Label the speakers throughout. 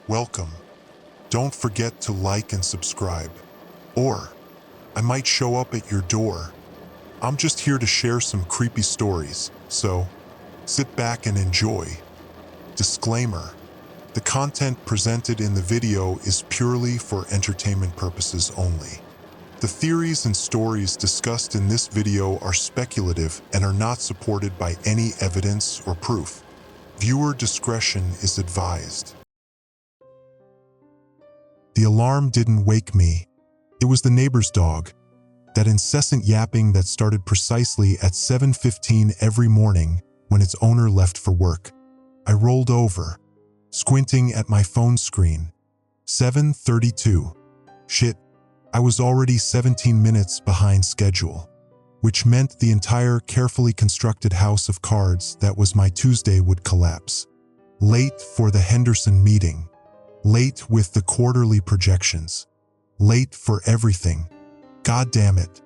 Speaker 1: welcome. Don't forget to like and subscribe. Or, I might show up at your door. I'm just here to share some creepy stories, so sit back and enjoy. Disclaimer: the content presented in the video is purely for entertainment purposes only. The theories and stories discussed in this video are speculative and are not supported by any evidence or proof. Viewer discretion is advised. The alarm didn't wake me. It was the neighbor's dog, that incessant yapping that started precisely at 7:15 every morning when its owner left for work. I rolled over, squinting at my phone screen. 7:32. Shit, I was already 17 minutes behind schedule, which meant the entire carefully constructed house of cards that was my Tuesday would collapse. Late for the Henderson meeting. Late with the quarterly projections. Late for everything. God damn it,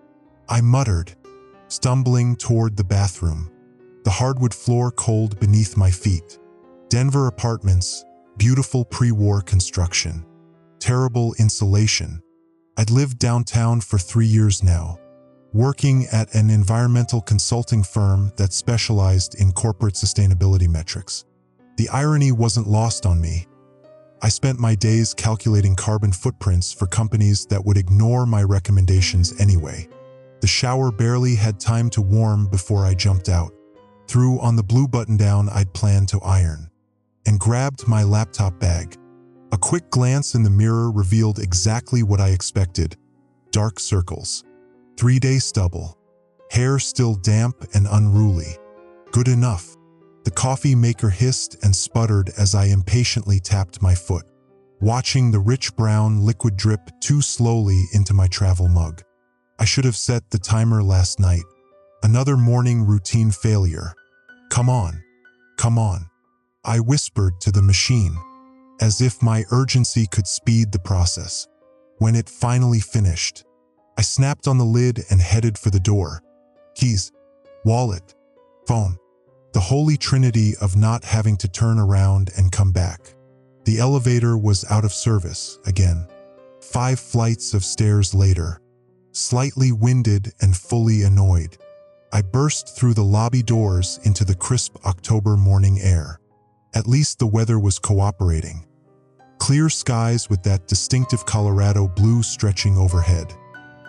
Speaker 1: I muttered, stumbling toward the bathroom. The hardwood floor cold beneath my feet. Denver apartments, beautiful pre-war construction. Terrible insulation. I'd lived downtown for 3 years now, working at an environmental consulting firm that specialized in corporate sustainability metrics. The irony wasn't lost on me. I spent my days calculating carbon footprints for companies that would ignore my recommendations anyway. The shower barely had time to warm before I jumped out, threw on the blue button-down I'd planned to iron, and grabbed my laptop bag. A quick glance in the mirror revealed exactly what I expected: dark circles, 3-day stubble, hair still damp and unruly. Good enough. The coffee maker hissed and sputtered as I impatiently tapped my foot, watching the rich brown liquid drip too slowly into my travel mug. I should have set the timer last night. Another morning routine failure. Come on, come on, I whispered to the machine, as if my urgency could speed the process. When it finally finished, I snapped on the lid and headed for the door. Keys, wallet, phone. The holy trinity of not having to turn around and come back. The elevator was out of service again. 5 flights of stairs later, slightly winded and fully annoyed, I burst through the lobby doors into the crisp October morning air. At least the weather was cooperating. Clear skies with that distinctive Colorado blue stretching overhead.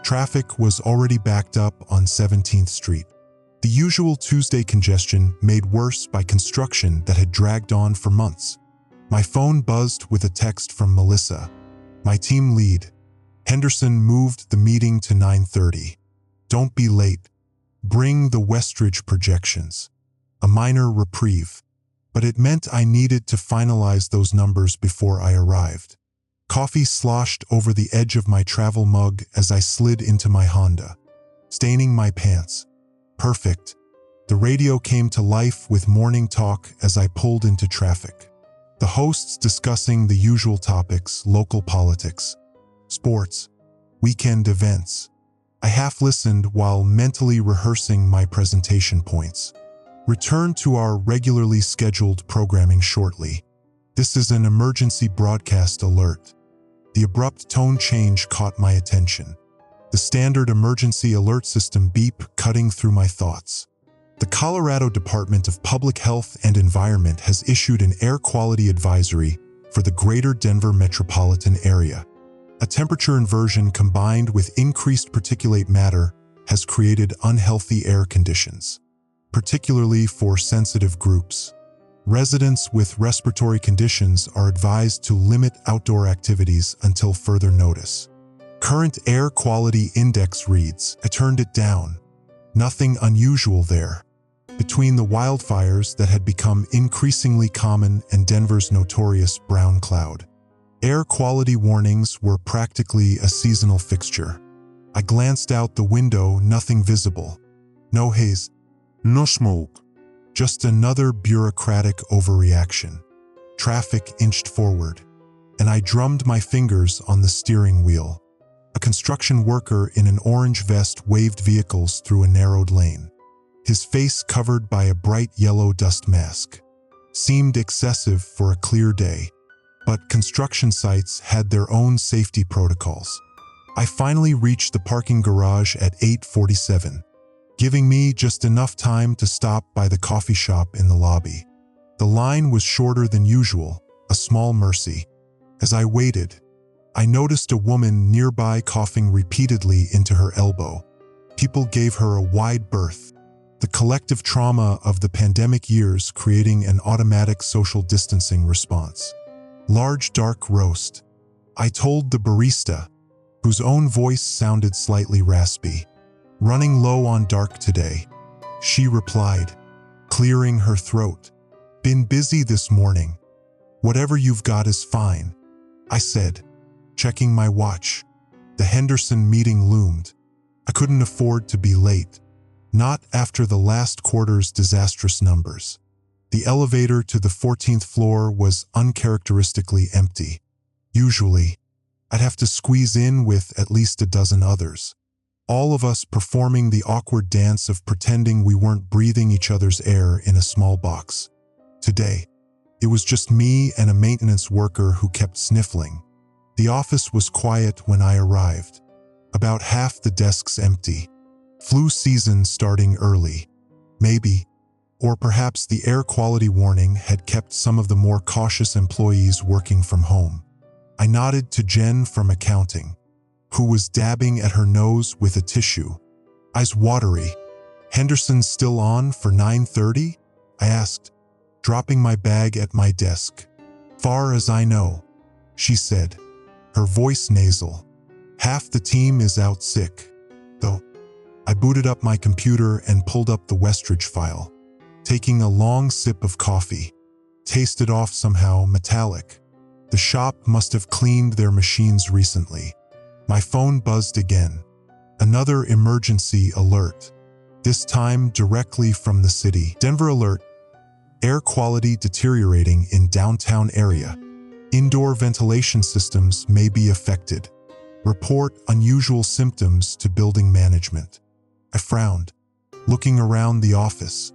Speaker 1: Traffic was already backed up on 17th Street. The usual Tuesday congestion made worse by construction that had dragged on for months. My phone buzzed with a text from Melissa, my team lead. Henderson moved the meeting to 9:30. Don't be late. Bring the Westridge projections. A minor reprieve, but it meant I needed to finalize those numbers before I arrived. Coffee sloshed over the edge of my travel mug as I slid into my Honda, staining my pants. Perfect. The radio came to life with morning talk as I pulled into traffic. The hosts discussing the usual topics: local politics, sports, weekend events. I half listened while mentally rehearsing my presentation points. Return to our regularly scheduled programming shortly. This is an emergency broadcast alert. The abrupt tone change caught my attention. The standard emergency alert system beep cutting through my thoughts. The Colorado Department of Public Health and Environment has issued an air quality advisory for the greater Denver metropolitan area. A temperature inversion combined with increased particulate matter has created unhealthy air conditions, particularly for sensitive groups. Residents with respiratory conditions are advised to limit outdoor activities until further notice. Current air quality index reads, I turned it down. Nothing unusual there. Between the wildfires that had become increasingly common and Denver's notorious brown cloud, air quality warnings were practically a seasonal fixture. I glanced out the window, nothing visible. No haze, no smoke. Just another bureaucratic overreaction. Traffic inched forward, and I drummed my fingers on the steering wheel. A construction worker in an orange vest waved vehicles through a narrowed lane. His face covered by a bright yellow dust mask. Seemed excessive for a clear day. but construction sites had their own safety protocols. I finally reached the parking garage at 8:47, giving me just enough time to stop by the coffee shop in the lobby. The line was shorter than usual, a small mercy. As I waited, I noticed a woman nearby coughing repeatedly into her elbow. People gave her a wide berth, the collective trauma of the pandemic years creating an automatic social distancing response. Large dark roast. I told the barista, whose own voice sounded slightly raspy. Running low on dark today. She replied, clearing her throat. Been busy this morning. Whatever you've got is fine, I said, checking my watch. The Henderson meeting loomed. I couldn't afford to be late. Not after the last quarter's disastrous numbers. The elevator to the 14th floor was uncharacteristically empty. Usually, I'd have to squeeze in with at least a dozen others. All of us performing the awkward dance of pretending we weren't breathing each other's air in a small box. Today, it was just me and a maintenance worker who kept sniffling. The office was quiet when I arrived. About half the desks empty. Flu season starting early. Maybe, or perhaps the air quality warning had kept some of the more cautious employees working from home. I nodded to Jen from accounting, who was dabbing at her nose with a tissue. Eyes watery. Henderson still on for 9:30? I asked, dropping my bag at my desk. Far as I know, she said, her voice nasal. Half the team is out sick, though. I booted up my computer and pulled up the Westridge file, taking a long sip of coffee. Tasted off somehow metallic. The shop must have cleaned their machines recently. My phone buzzed again. Another emergency alert. This time directly from the city. Denver alert. Air quality deteriorating in downtown area. Indoor ventilation systems may be affected. Report unusual symptoms to building management. I frowned, looking around the office.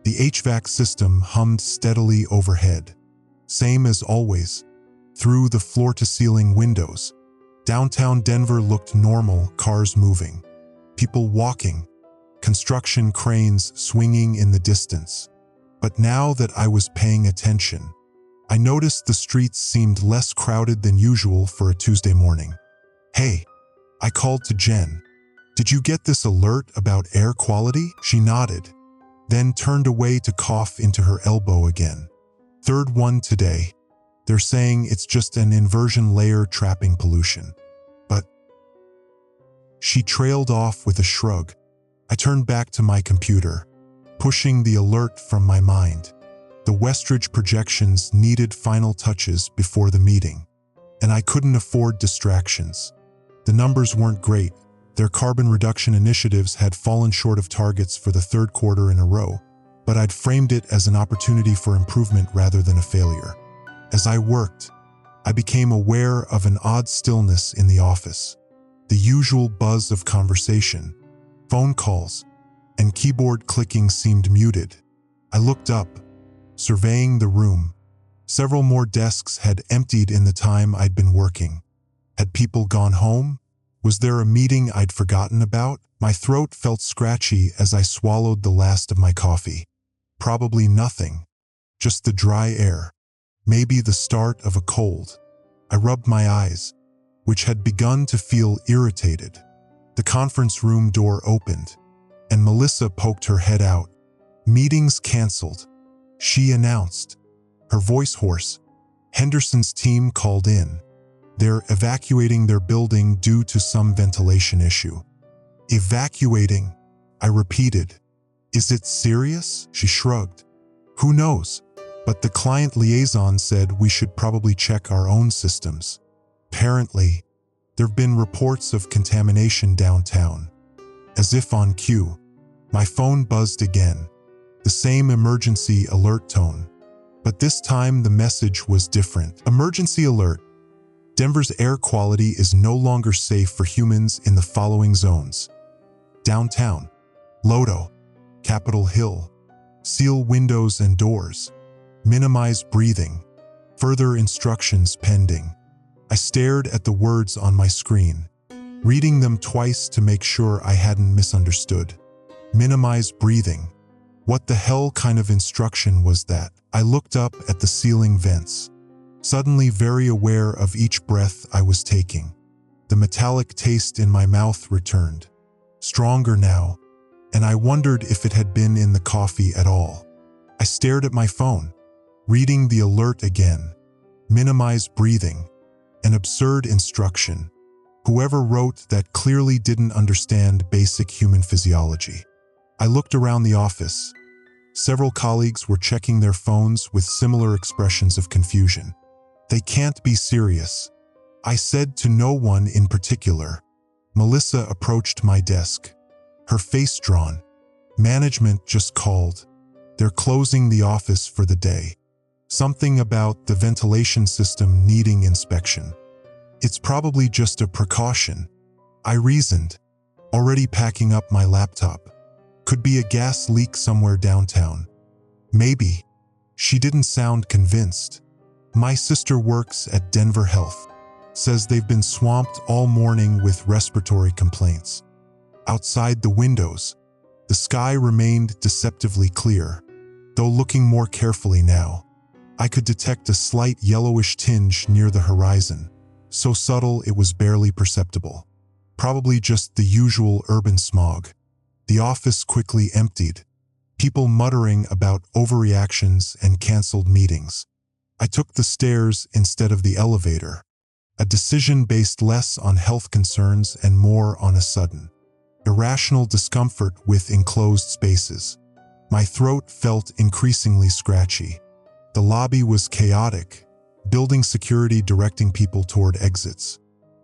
Speaker 1: The HVAC system hummed steadily overhead. Same as always. Through the floor-to-ceiling windows, downtown Denver looked normal, cars moving, people walking, construction cranes swinging in the distance. But now that I was paying attention, I noticed the streets seemed less crowded than usual for a Tuesday morning. Hey, I called to Jen. Did you get this alert about air quality? She nodded, then turned away to cough into her elbow again. Third one today. They're saying it's just an inversion layer trapping pollution. But she trailed off with a shrug. I turned back to my computer, pushing the alert from my mind. The Westridge projections needed final touches before the meeting, and I couldn't afford distractions. The numbers weren't great. Their carbon reduction initiatives had fallen short of targets for the third quarter in a row, but I'd framed it as an opportunity for improvement rather than a failure. As I worked, I became aware of an odd stillness in the office. The usual buzz of conversation, phone calls, and keyboard clicking seemed muted. I looked up, surveying the room. Several more desks had emptied in the time I'd been working. Had people gone home? Was there a meeting I'd forgotten about? My throat felt scratchy as I swallowed the last of my coffee. Probably nothing, just the dry air. Maybe the start of a cold. I rubbed my eyes, which had begun to feel irritated. The conference room door opened, and Melissa poked her head out. Meetings canceled, she announced, her voice hoarse. Henderson's team called in. They're evacuating their building due to some ventilation issue. Evacuating, I repeated. Is it serious? She shrugged. Who knows? But the client liaison said we should probably check our own systems. Apparently, there have been reports of contamination downtown. As if on cue, my phone buzzed again, the same emergency alert tone. But this time the message was different. Emergency alert. Denver's air quality is no longer safe for humans in the following zones. Downtown, Lodo, Capitol Hill. Seal windows and doors. Minimize breathing. Further instructions pending. I stared at the words on my screen, reading them twice to make sure I hadn't misunderstood. Minimize breathing. What the hell kind of instruction was that? I looked up at the ceiling vents, suddenly very aware of each breath I was taking. The metallic taste in my mouth returned, stronger now, and I wondered if it had been in the coffee at all. I stared at my phone, reading the alert again. Minimize breathing. An absurd instruction. Whoever wrote that clearly didn't understand basic human physiology. I looked around the office. Several colleagues were checking their phones with similar expressions of confusion. They can't be serious, I said to no one in particular. Melissa approached my desk, her face drawn. Management just called. They're closing the office for the day. Something about the ventilation system needing inspection. It's probably just a precaution, I reasoned, already packing up my laptop. Could be a gas leak somewhere downtown. Maybe. She didn't sound convinced. My sister works at Denver Health. Says they've been swamped all morning with respiratory complaints. Outside the windows, the sky remained deceptively clear, though looking more carefully now, I could detect a slight yellowish tinge near the horizon, so subtle it was barely perceptible. Probably just the usual urban smog. The office quickly emptied, people muttering about overreactions and canceled meetings. I took the stairs instead of the elevator, a decision based less on health concerns and more on a sudden, irrational discomfort with enclosed spaces. My throat felt increasingly scratchy. The lobby was chaotic, building security directing people toward exits.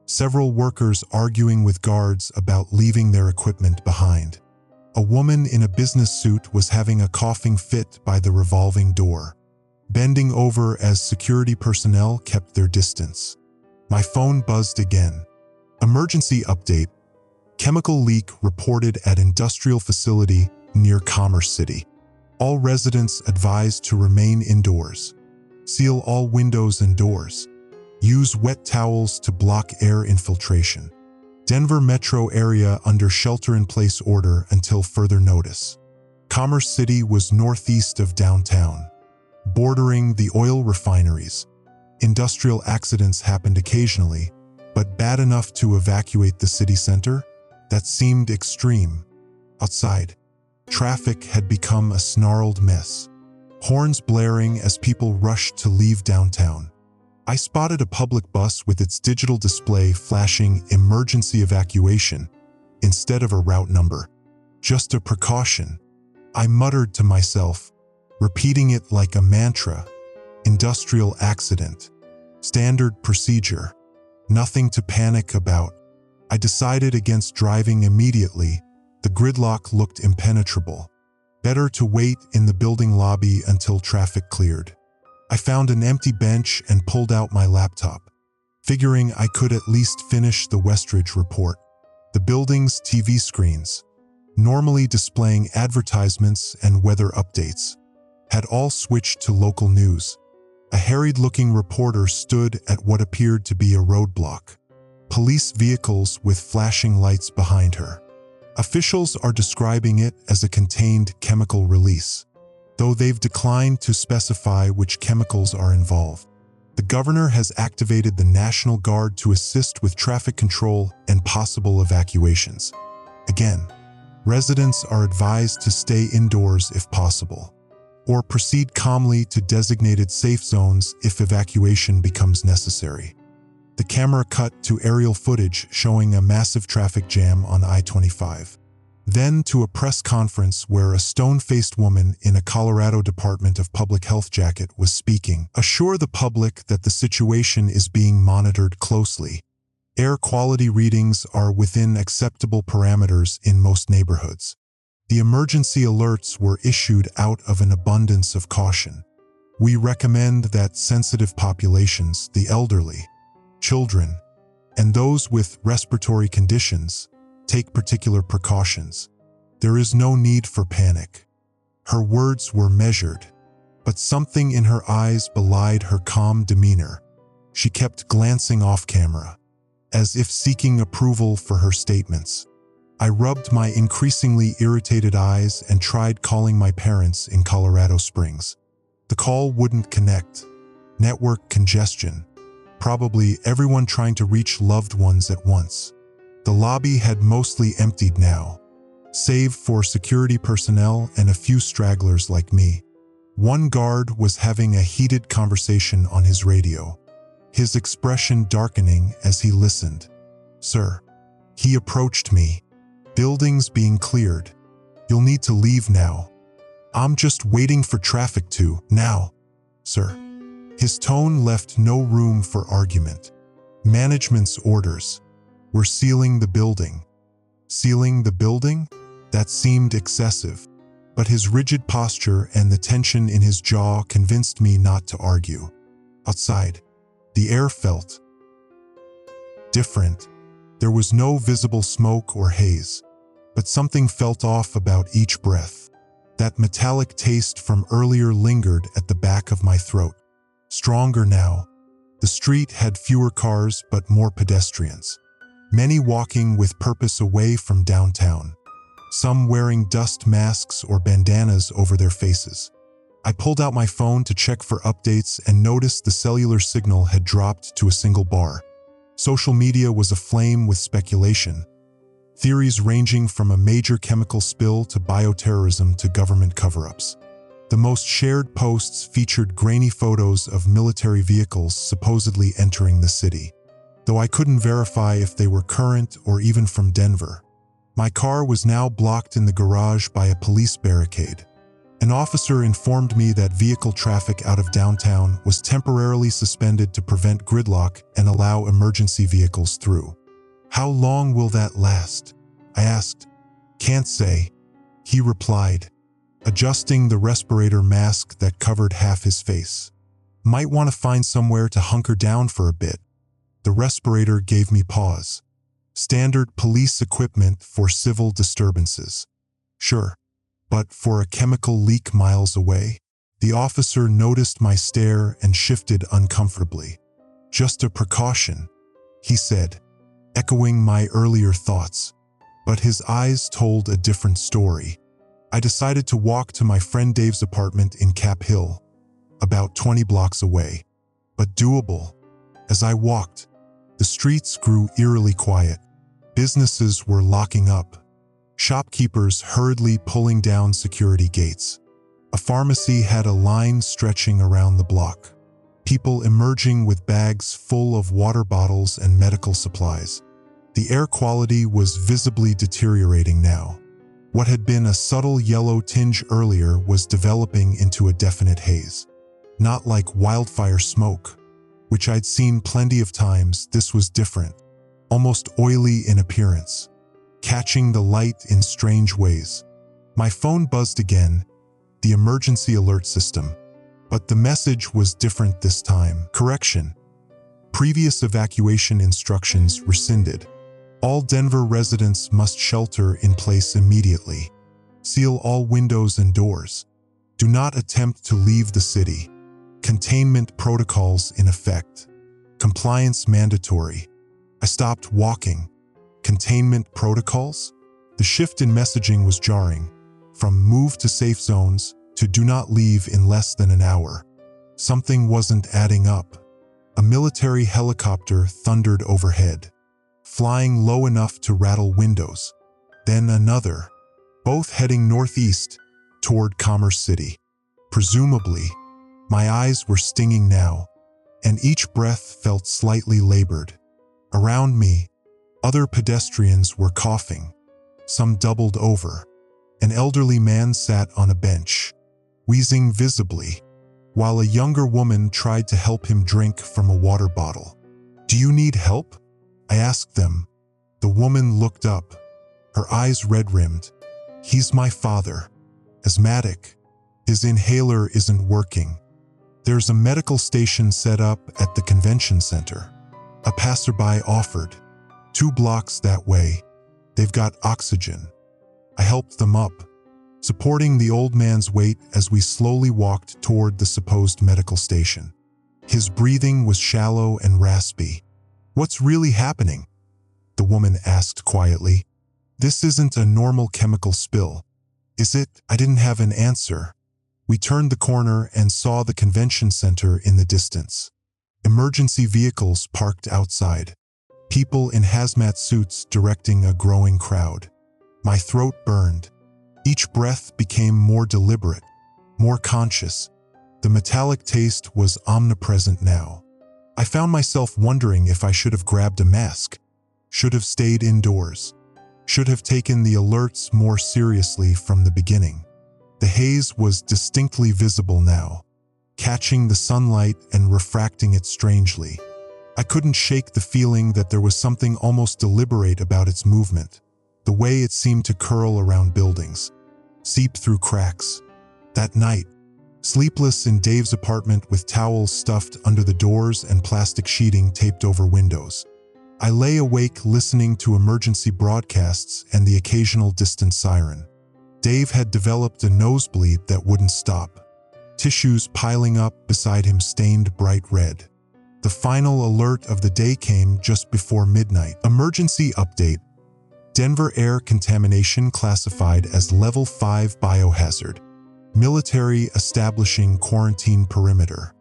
Speaker 1: Several workers arguing with guards about leaving their equipment behind. A woman in a business suit was having a coughing fit by the revolving door, bending over as security personnel kept their distance. My phone buzzed again. Emergency update. Chemical leak reported at industrial facility near Commerce City. All residents advised to remain indoors. Seal all windows and doors. Use wet towels to block air infiltration. Denver metro area under shelter-in-place order until further notice. Commerce City was northeast of downtown, bordering the oil refineries. Industrial accidents happened occasionally, but bad enough to evacuate the city center? That seemed extreme. Outside, traffic had become a snarled mess, horns blaring as people rushed to leave downtown. I spotted a public bus with its digital display flashing emergency evacuation instead of a route number. Just a precaution, I muttered to myself, repeating it like a mantra. Industrial accident. Standard procedure. Nothing to panic about. I decided against driving immediately. The gridlock looked impenetrable. Better to wait in the building lobby until traffic cleared. I found an empty bench and pulled out my laptop, figuring I could at least finish the Westridge report. The building's TV screens, normally displaying advertisements and weather updates, had all switched to local news. A harried-looking reporter stood at what appeared to be a roadblock. Police vehicles with flashing lights behind her. Officials are describing it as a contained chemical release, though they've declined to specify which chemicals are involved. The governor has activated the National Guard to assist with traffic control and possible evacuations. Again, residents are advised to stay indoors if possible, or proceed calmly to designated safe zones if evacuation becomes necessary. The camera cut to aerial footage showing a massive traffic jam on I-25. Then to a press conference where a stone-faced woman in a Colorado Department of Public Health jacket was speaking. Assure the public that the situation is being monitored closely. Air quality readings are within acceptable parameters in most neighborhoods. The emergency alerts were issued out of an abundance of caution. We recommend that sensitive populations, the elderly, children, and those with respiratory conditions, take particular precautions. There is no need for panic. Her words were measured, but something in her eyes belied her calm demeanor. She kept glancing off camera, as if seeking approval for her statements. I rubbed my increasingly irritated eyes and tried calling my parents in Colorado Springs. The call wouldn't connect. Network congestion. Probably everyone trying to reach loved ones at once. The lobby had mostly emptied now, save for security personnel and a few stragglers like me. One guard was having a heated conversation on his radio, his expression darkening as he listened. "Sir." He approached me. "Buildings being cleared. You'll need to leave now." "I'm just waiting for traffic to, now, sir." His tone left no room for argument. "Management's orders. We're sealing the building." Sealing the building? That seemed excessive, but his rigid posture and the tension in his jaw convinced me not to argue. Outside, the air felt different. There was no visible smoke or haze, but something felt off about each breath. That metallic taste from earlier lingered at the back of my throat. Stronger now. The street had fewer cars but more pedestrians, many walking with purpose away from downtown, some wearing dust masks or bandanas over their faces. I pulled out my phone to check for updates and noticed the cellular signal had dropped to a single bar. Social media was aflame with speculation, theories ranging from a major chemical spill to bioterrorism to government cover-ups. The most shared posts featured grainy photos of military vehicles supposedly entering the city, though I couldn't verify if they were current or even from Denver. My car was now blocked in the garage by a police barricade. An officer informed me that vehicle traffic out of downtown was temporarily suspended to prevent gridlock and allow emergency vehicles through. "How long will that last?" I asked. "Can't say," he replied, adjusting the respirator mask that covered half his face. "Might want to find somewhere to hunker down for a bit." The respirator gave me pause. Standard police equipment for civil disturbances. Sure, but for a chemical leak miles away? The officer noticed my stare and shifted uncomfortably. "Just a precaution," he said, echoing my earlier thoughts. But his eyes told a different story. I decided to walk to my friend Dave's apartment in Cap Hill, about 20 blocks away, but doable. As I walked, the streets grew eerily quiet. Businesses were locking up, shopkeepers hurriedly pulling down security gates. A pharmacy had a line stretching around the block, people emerging with bags full of water bottles and medical supplies. The air quality was visibly deteriorating now. What had been a subtle yellow tinge earlier was developing into a definite haze. Not like wildfire smoke, which I'd seen plenty of times. This was different, almost oily in appearance, catching the light in strange ways. My phone buzzed again, the emergency alert system, but the message was different this time. Correction. Previous evacuation instructions rescinded. All Denver residents must shelter in place immediately. Seal all windows and doors. Do not attempt to leave the city. Containment protocols in effect. Compliance mandatory. I stopped walking. Containment protocols? The shift in messaging was jarring, from move to safe zones to do not leave in less than an hour. Something wasn't adding up. A military helicopter thundered overhead, flying low enough to rattle windows. Then another, both heading northeast toward Commerce City. Presumably, my eyes were stinging now, and each breath felt slightly labored. Around me, other pedestrians were coughing, some doubled over. An elderly man sat on a bench, wheezing visibly, while a younger woman tried to help him drink from a water bottle. "Do you need help?" I asked them. The woman looked up, her eyes red-rimmed. "He's my father. Asthmatic. His inhaler isn't working. There's a medical station set up at the convention center," a passerby offered. 2 blocks that way. They've got oxygen." I helped them up, supporting the old man's weight as we slowly walked toward the supposed medical station. His breathing was shallow and raspy. "What's really happening?" the woman asked quietly. "This isn't a normal chemical spill, is it?" I didn't have an answer. We turned the corner and saw the convention center in the distance. Emergency vehicles parked outside. People in hazmat suits directing a growing crowd. My throat burned. Each breath became more deliberate, more conscious. The metallic taste was omnipresent now. I found myself wondering if I should have grabbed a mask, should have stayed indoors, should have taken the alerts more seriously from the beginning. The haze was distinctly visible now, catching the sunlight and refracting it strangely. I couldn't shake the feeling that there was something almost deliberate about its movement, the way it seemed to curl around buildings, seep through cracks. That night, sleepless in Dave's apartment with towels stuffed under the doors and plastic sheeting taped over windows, I lay awake listening to emergency broadcasts and the occasional distant siren. Dave had developed a nosebleed that wouldn't stop, tissues piling up beside him stained bright red. The final alert of the day came just before midnight. Emergency update. Denver air contamination classified as level 5 biohazard. Military establishing quarantine perimeter.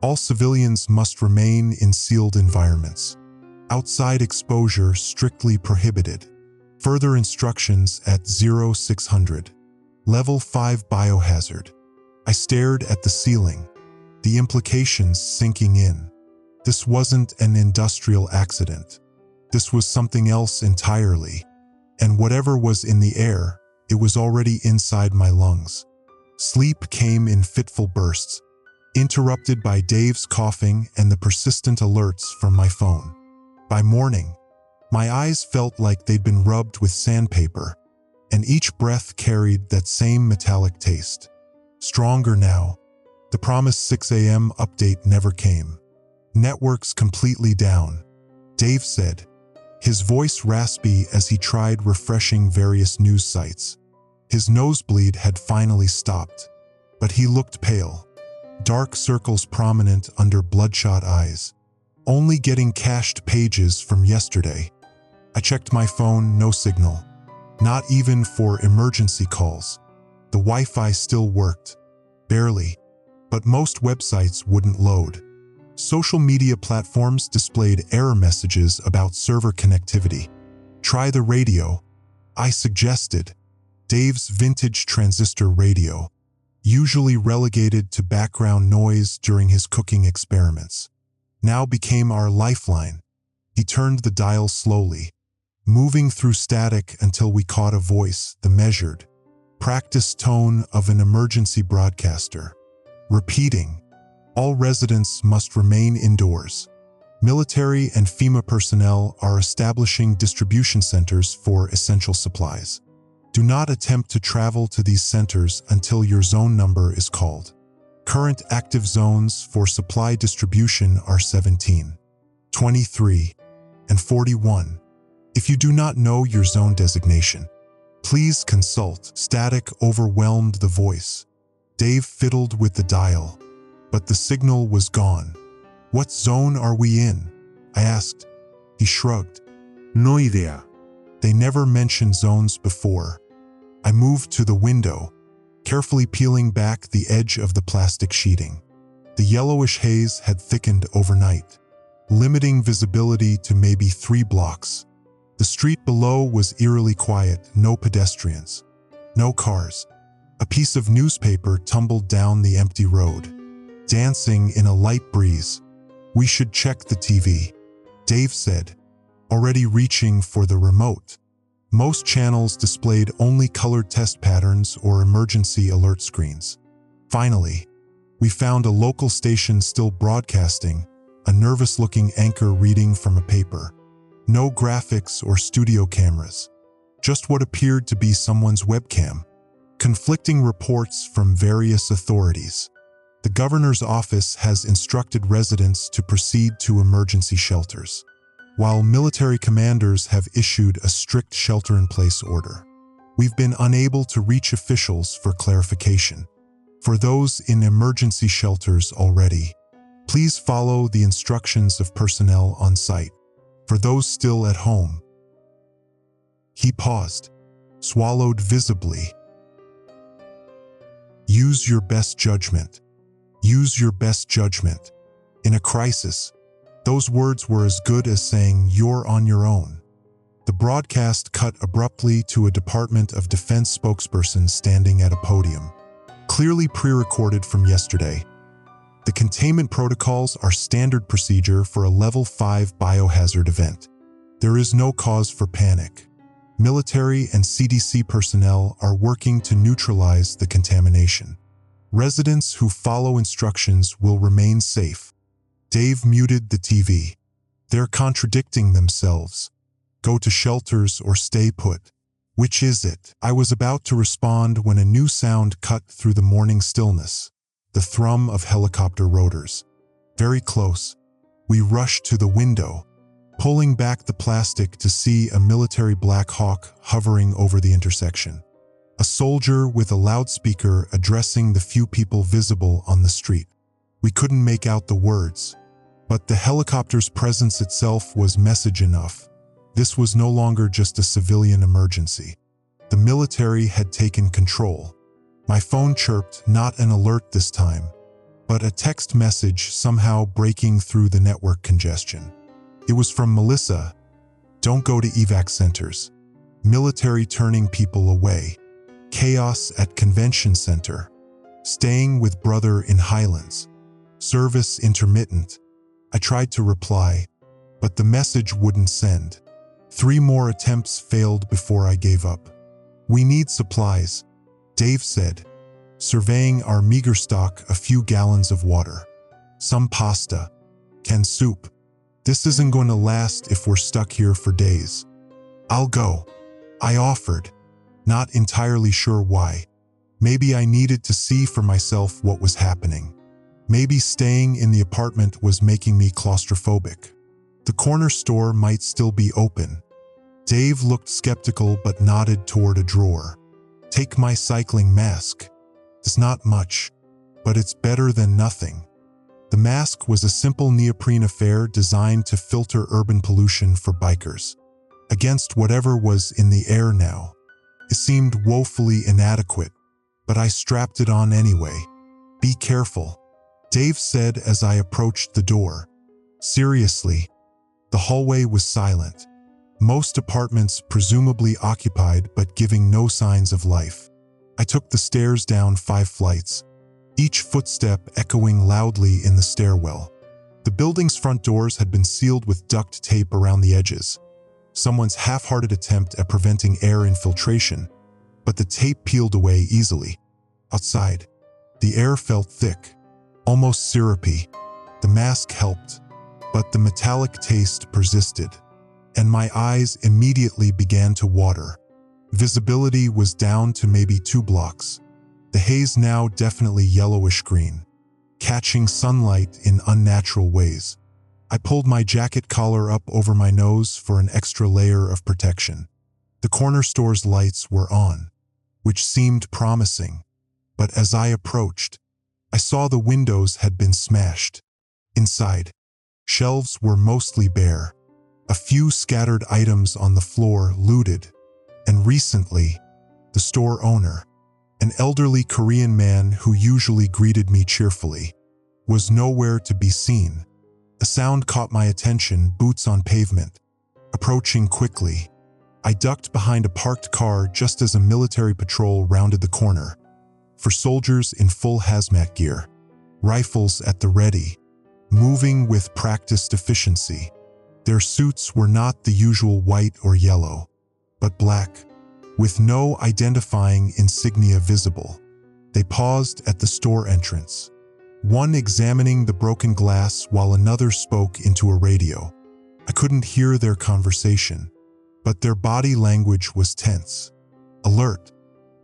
Speaker 1: All civilians must remain in sealed environments. Outside exposure strictly prohibited. Further instructions at 0600. Level 5 biohazard. I stared at the ceiling, the implications sinking in. This wasn't an industrial accident. This was something else entirely. And whatever was in the air, it was already inside my lungs. Sleep came in fitful bursts, interrupted by Dave's coughing and the persistent alerts from my phone. By morning, my eyes felt like they'd been rubbed with sandpaper, and each breath carried that same metallic taste. Stronger now, the promised 6 a.m. update never came. Networks completely down, Dave said, his voice raspy as he tried refreshing various news sites. His nosebleed had finally stopped, but he looked pale, dark circles prominent under bloodshot eyes, only getting cached pages from yesterday. I checked my phone, no signal, not even for emergency calls. The Wi-Fi still worked, barely, but most websites wouldn't load. Social media platforms displayed error messages about server connectivity. Try the radio, I suggested. Dave's vintage transistor radio, usually relegated to background noise during his cooking experiments, now became our lifeline. He turned the dial slowly, moving through static until we caught a voice, the measured, practiced tone of an emergency broadcaster, repeating, "All residents must remain indoors. Military and FEMA personnel are establishing distribution centers for essential supplies. Do not attempt to travel to these centers until your zone number is called. Current active zones for supply distribution are 17, 23, and 41. If you do not know your zone designation, please consult." Static overwhelmed the voice. Dave fiddled with the dial, but the signal was gone. "What zone are we in?" I asked. He shrugged. "No idea. They never mentioned zones before." I moved to the window, carefully peeling back the edge of the plastic sheeting. The yellowish haze had thickened overnight, limiting visibility to maybe 3 blocks. The street below was eerily quiet, no pedestrians, no cars. A piece of newspaper tumbled down the empty road, dancing in a light breeze. "We should check the TV," Dave said, already reaching for the remote. Most channels displayed only colored test patterns or emergency alert screens. Finally, we found a local station still broadcasting, a nervous-looking anchor reading from a paper. No graphics or studio cameras, just what appeared to be someone's webcam. Conflicting reports from various authorities. The governor's office has instructed residents to proceed to emergency shelters, while military commanders have issued a strict shelter-in-place order. We've been unable to reach officials for clarification. For those in emergency shelters already, please follow the instructions of personnel on site. For those still at home." He paused, swallowed visibly. "Use your best judgment. Use your best judgment. In a crisis." Those words were as good as saying you're on your own. The broadcast cut abruptly to a Department of Defense spokesperson standing at a podium, clearly pre-recorded from yesterday. "The containment protocols are standard procedure for a Level 5 biohazard event. There is no cause for panic. Military and CDC personnel are working to neutralize the contamination. Residents who follow instructions will remain safe." Dave muted the TV. "They're contradicting themselves. Go to shelters or stay put. Which is it?" I was about to respond when a new sound cut through the morning stillness. The thrum of helicopter rotors. Very close. We rushed to the window, pulling back the plastic to see a military Black Hawk hovering over the intersection. A soldier with a loudspeaker addressing the few people visible on the street. We couldn't make out the words, but the helicopter's presence itself was message enough. This was no longer just a civilian emergency. The military had taken control. My phone chirped, not an alert this time, but a text message somehow breaking through the network congestion. It was from Melissa. "Don't go to evac centers. Military turning people away. Chaos at convention center. Staying with brother in Highlands. Service intermittent." I tried to reply, but the message wouldn't send. 3 more attempts failed before I gave up. "We need supplies," Dave said, surveying our meager stock, a few gallons of water. "Some pasta. Canned soup. This isn't going to last if we're stuck here for days." "I'll go," I offered, not entirely sure why. Maybe I needed to see for myself what was happening. Maybe staying in the apartment was making me claustrophobic. The corner store might still be open. Dave looked skeptical but nodded toward a drawer. "Take my cycling mask. It's not much, but it's better than nothing." The mask was a simple neoprene affair designed to filter urban pollution for bikers. Against whatever was in the air now, it seemed woefully inadequate, but I strapped it on anyway. "Be careful," Dave said as I approached the door. Seriously, the hallway was silent. Most apartments presumably occupied but giving no signs of life. I took the stairs down 5 flights, each footstep echoing loudly in the stairwell. The building's front doors had been sealed with duct tape around the edges, someone's half-hearted attempt at preventing air infiltration, but the tape peeled away easily. Outside, the air felt thick, almost syrupy. The mask helped, but the metallic taste persisted, and my eyes immediately began to water. Visibility was down to maybe 2 blocks. The haze now definitely yellowish green, catching sunlight in unnatural ways. I pulled my jacket collar up over my nose for an extra layer of protection. The corner store's lights were on, which seemed promising, but as I approached, I saw the windows had been smashed. Inside, shelves were mostly bare, a few scattered items on the floor looted, and recently, the store owner, an elderly Korean man who usually greeted me cheerfully, was nowhere to be seen. A sound caught my attention, boots on pavement. Approaching quickly, I ducked behind a parked car just as a military patrol rounded the corner. For soldiers in full hazmat gear, rifles at the ready, moving with practiced efficiency. Their suits were not the usual white or yellow, but black, with no identifying insignia visible. They paused at the store entrance, one examining the broken glass while another spoke into a radio. I couldn't hear their conversation, but their body language was tense, alert.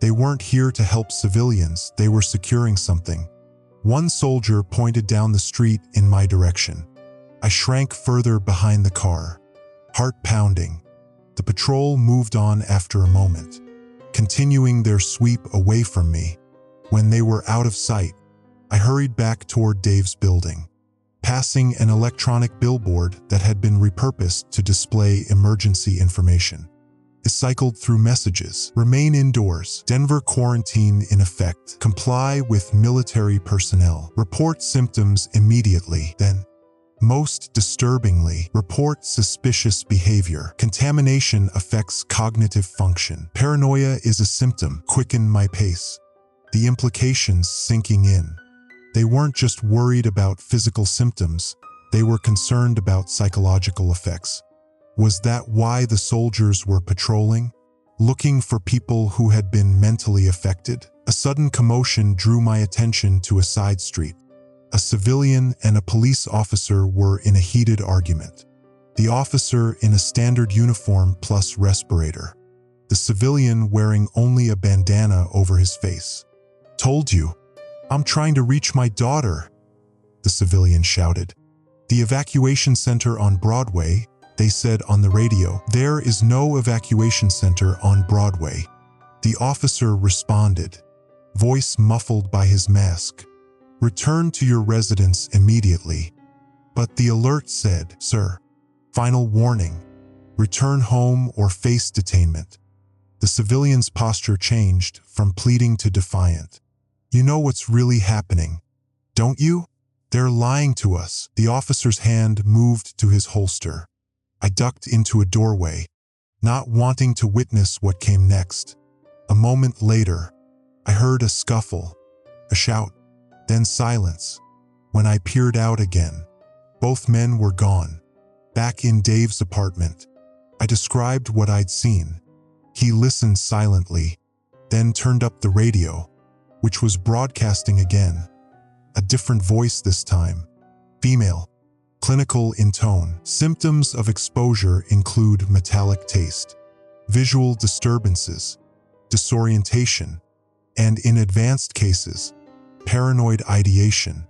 Speaker 1: They weren't here to help civilians, they were securing something. One soldier pointed down the street in my direction. I shrank further behind the car, heart pounding. The patrol moved on after a moment. continuing their sweep away from me. When they were out of sight, I hurried back toward Dave's building, passing an electronic billboard that had been repurposed to display emergency information. It cycled through messages: remain indoors, Denver quarantine in effect, comply with military personnel, report symptoms immediately, then, most disturbingly, report suspicious behavior, contamination affects cognitive function, paranoia is a symptom, quicken my pace. The implications sinking in. They weren't just worried about physical symptoms, they were concerned about psychological effects. Was that why the soldiers were patrolling, looking for people who had been mentally affected? A sudden commotion drew my attention to a side street. A civilian and a police officer were in a heated argument. The officer in a standard uniform plus respirator. The civilian wearing only a bandana over his face. Told you, I'm trying to reach my daughter, the civilian shouted. The evacuation center on Broadway, they said on the radio. There is no evacuation center on Broadway, the officer responded, voice muffled by his mask. Return to your residence immediately. But the alert said, sir, final warning, return home or face detainment. The civilian's posture changed from pleading to defiant. You know what's really happening, don't you? They're lying to us. The officer's hand moved to his holster. I ducked into a doorway, not wanting to witness what came next. A moment later, I heard a scuffle, a shout, then silence. When I peered out again, both men were gone. Back in Dave's apartment, I described what I'd seen. He listened silently, then turned up the radio, which was broadcasting again. A different voice this time, female, clinical in tone. Symptoms of exposure include metallic taste, visual disturbances, disorientation, and in advanced cases, paranoid ideation.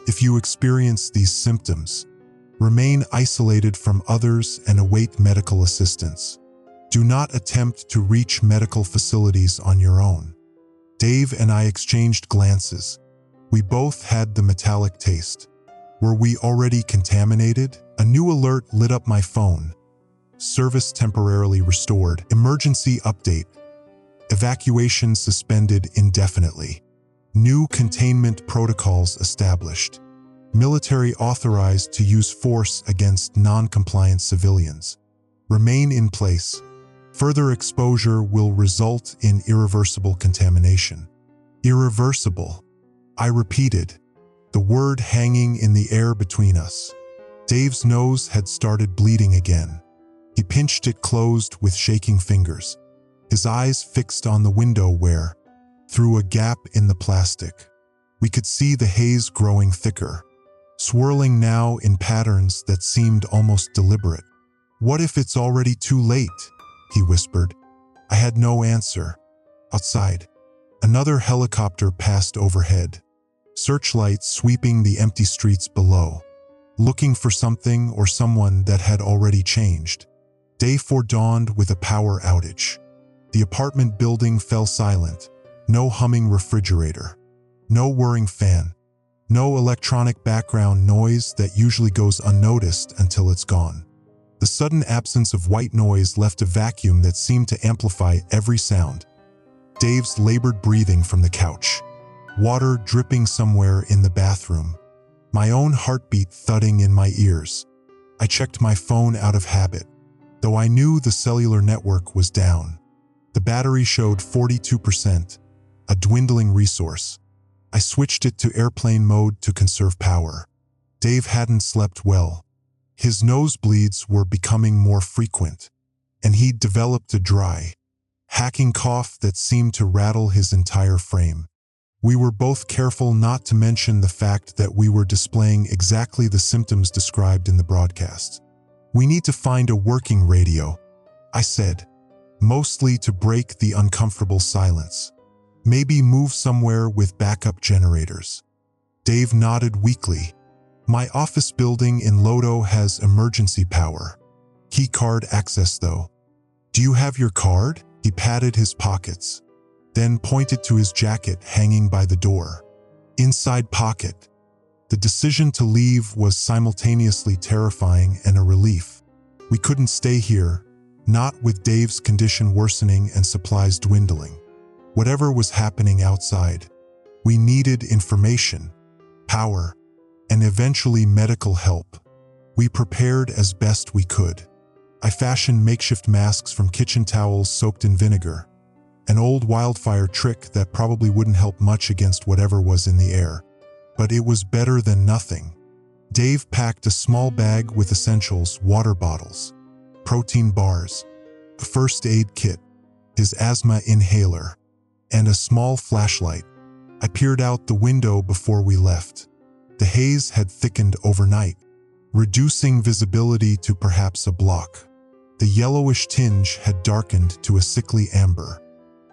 Speaker 1: If you experience these symptoms, remain isolated from others and await medical assistance. Do not attempt to reach medical facilities on your own. Dave and I exchanged glances. We both had the metallic taste. Were we already contaminated? A new alert lit up my phone. Service temporarily restored. Emergency update. Evacuation suspended indefinitely. New containment protocols established. Military authorized to use force against non-compliant civilians. Remain in place. Further exposure will result in irreversible contamination. Irreversible. I repeated, the word hanging in the air between us. Dave's nose had started bleeding again. He pinched it closed with shaking fingers, his eyes fixed on the window where, through a gap in the plastic, we could see the haze growing thicker, swirling now in patterns that seemed almost deliberate. What if it's already too late? He whispered. I had no answer. Outside, another helicopter passed overhead, searchlights sweeping the empty streets below, looking for something or someone that had already changed. Day 4 dawned with a power outage. The apartment building fell silent. No humming refrigerator, no whirring fan, no electronic background noise that usually goes unnoticed until it's gone. The sudden absence of white noise left a vacuum that seemed to amplify every sound. Dave's labored breathing from the couch, water dripping somewhere in the bathroom, my own heartbeat thudding in my ears. I checked my phone out of habit, though I knew the cellular network was down. The battery showed 42%, a dwindling resource. I switched it to airplane mode to conserve power. Dave hadn't slept well. His nosebleeds were becoming more frequent, and he'd developed a dry, hacking cough that seemed to rattle his entire frame. We were both careful not to mention the fact that we were displaying exactly the symptoms described in the broadcast. We need to find a working radio, I said, mostly to break the uncomfortable silence. Maybe move somewhere with backup generators. Dave nodded weakly. My office building in Lodo has emergency power. Key card access though. Do you have your card? He patted his pockets, then pointed to his jacket hanging by the door. Inside pocket. The decision to leave was simultaneously terrifying and a relief. We couldn't stay here, not with Dave's condition worsening and supplies dwindling. Whatever was happening outside, we needed information, power, and eventually medical help. We prepared as best we could. I fashioned makeshift masks from kitchen towels soaked in vinegar, an old wildfire trick that probably wouldn't help much against whatever was in the air. But it was better than nothing. Dave packed a small bag with essentials, water bottles, protein bars, a first aid kit, his asthma inhaler, and a small flashlight. I peered out the window before we left. The haze had thickened overnight, reducing visibility to perhaps a block. The yellowish tinge had darkened to a sickly amber,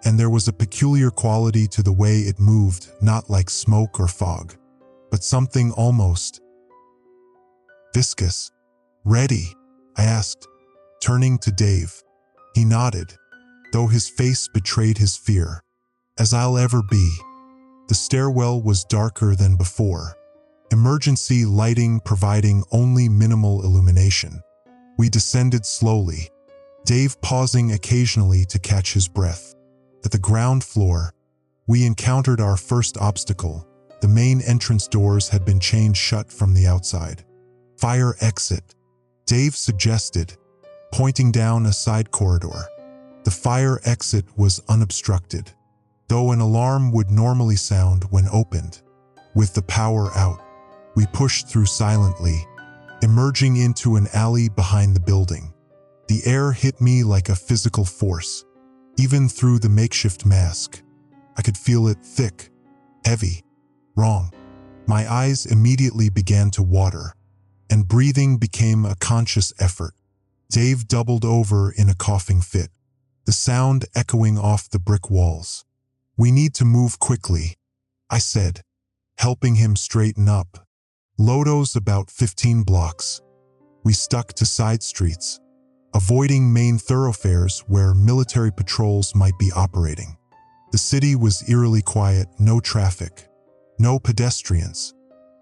Speaker 1: and there was a peculiar quality to the way it moved, not like smoke or fog, but something almost viscous. "Ready?" I asked, turning to Dave. He nodded, though his face betrayed his fear. "As I'll ever be." The stairwell was darker than before, emergency lighting providing only minimal illumination. We descended slowly, Dave pausing occasionally to catch his breath. At the ground floor, we encountered our first obstacle. The main entrance doors had been chained shut from the outside. "Fire exit," Dave suggested, pointing down a side corridor. The fire exit was unobstructed, though an alarm would normally sound when opened. With the power out, we pushed through silently, emerging into an alley behind the building. The air hit me like a physical force. Even through the makeshift mask, I could feel it thick, heavy, wrong. My eyes immediately began to water, and breathing became a conscious effort. Dave doubled over in a coughing fit, the sound echoing off the brick walls. "We need to move quickly," I said, helping him straighten up. "Lodo's about 15 blocks. We stuck to side streets, avoiding main thoroughfares where military patrols might be operating. The city was eerily quiet, no traffic, no pedestrians,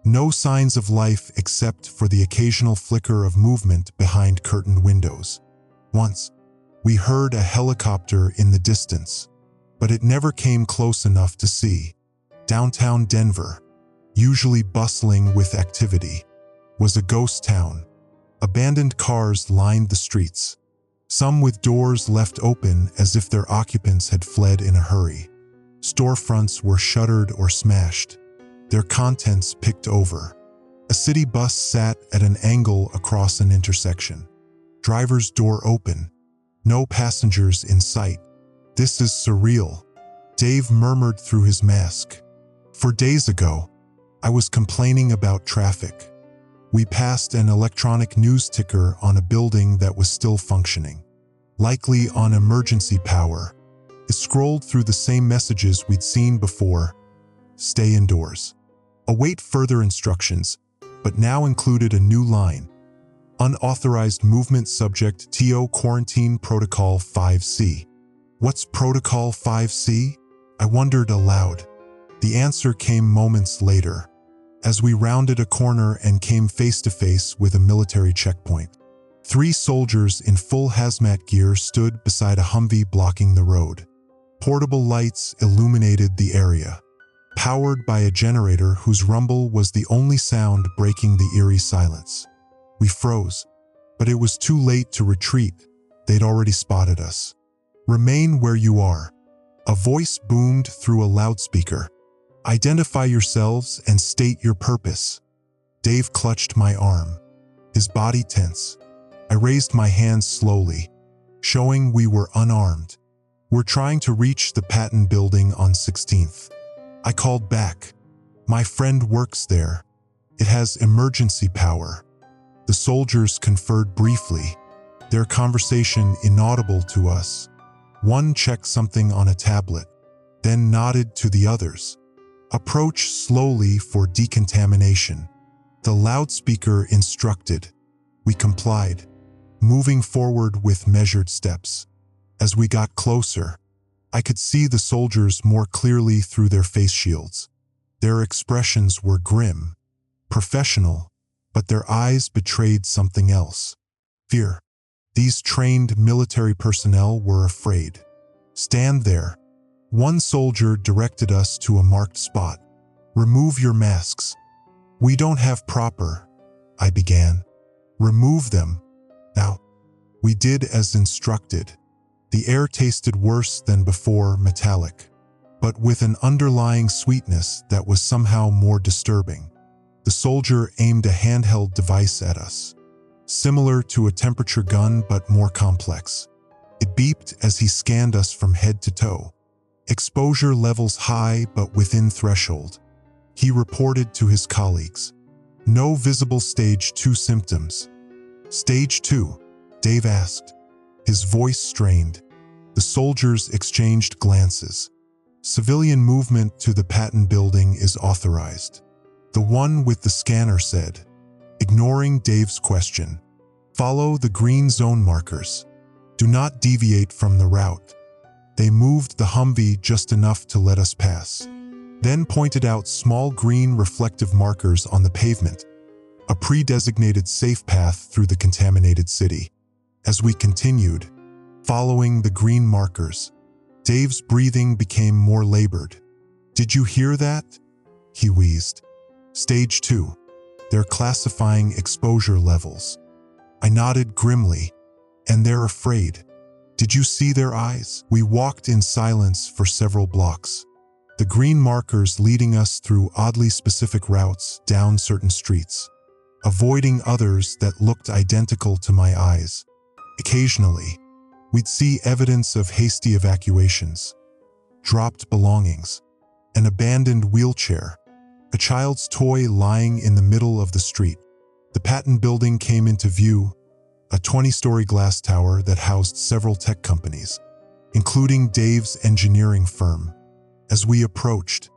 Speaker 1: no signs of life except for the occasional flicker of movement behind curtained windows. Once, we heard a helicopter in the distance, but it never came close enough to see. Downtown Denver, usually bustling with activity, was a ghost town. Abandoned cars lined the streets, some with doors left open as if their occupants had fled in a hurry. Storefronts were shuttered or smashed, their contents picked over. A city bus sat at an angle across an intersection. Driver's door open, no passengers in sight. "This is surreal," Dave murmured through his mask. "For days ago, I was complaining about traffic. We passed an electronic news ticker on a building that was still functioning, likely on emergency power. It scrolled through the same messages we'd seen before. Stay indoors. Await further instructions, but now included a new line. Unauthorized movement subject TO Quarantine Protocol 5C. What's Protocol 5C? I wondered aloud. The answer came moments later, as we rounded a corner and came face to face with a military checkpoint. 3 soldiers in full hazmat gear stood beside a Humvee blocking the road. Portable lights illuminated the area, powered by a generator whose rumble was the only sound breaking the eerie silence. We froze, but it was too late to retreat. They'd already spotted us. "Remain where you are," a voice boomed through a loudspeaker. "Identify yourselves and state your purpose." Dave clutched my arm, his body tense. I raised my hands slowly, showing we were unarmed. "We're trying to reach the Patton building on 16th. I called back. "My friend works there. It has emergency power." The soldiers conferred briefly, their conversation inaudible to us. One checked something on a tablet, then nodded to the others. "Approach slowly for decontamination," the loudspeaker instructed. We complied, moving forward with measured steps. As we got closer, I could see the soldiers more clearly through their face shields. Their expressions were grim, professional, but their eyes betrayed something else. Fear. These trained military personnel were afraid. "Stand there." One soldier directed us to a marked spot. "Remove your masks." "We don't have proper," I began. "Remove them. Now." We did as instructed. The air tasted worse than before, metallic, but with an underlying sweetness that was somehow more disturbing. The soldier aimed a handheld device at us, similar to a temperature gun but more complex. It beeped as he scanned us from head to toe. Exposure levels high but within threshold. He reported to his colleagues. "No visible stage 2 symptoms." "Stage 2?" Dave asked, his voice strained. The soldiers exchanged glances. "Civilian movement to the patent building is authorized," the one with the scanner said, ignoring Dave's question. "Follow the green zone markers. Do not deviate from the route." They moved the Humvee just enough to let us pass, then pointed out small green reflective markers on the pavement, a pre-designated safe path through the contaminated city. As we continued, following the green markers, Dave's breathing became more labored. "Did you hear that?" he wheezed. "Stage 2. They're classifying exposure levels." I nodded grimly. "And they're afraid. Did you see their eyes?" We walked in silence for several blocks, the green markers leading us through oddly specific routes down certain streets, avoiding others that looked identical to my eyes. Occasionally, we'd see evidence of hasty evacuations, dropped belongings, an abandoned wheelchair, a child's toy lying in the middle of the street. The patent building came into view, a 20-story glass tower that housed several tech companies, including Dave's engineering firm. As we approached,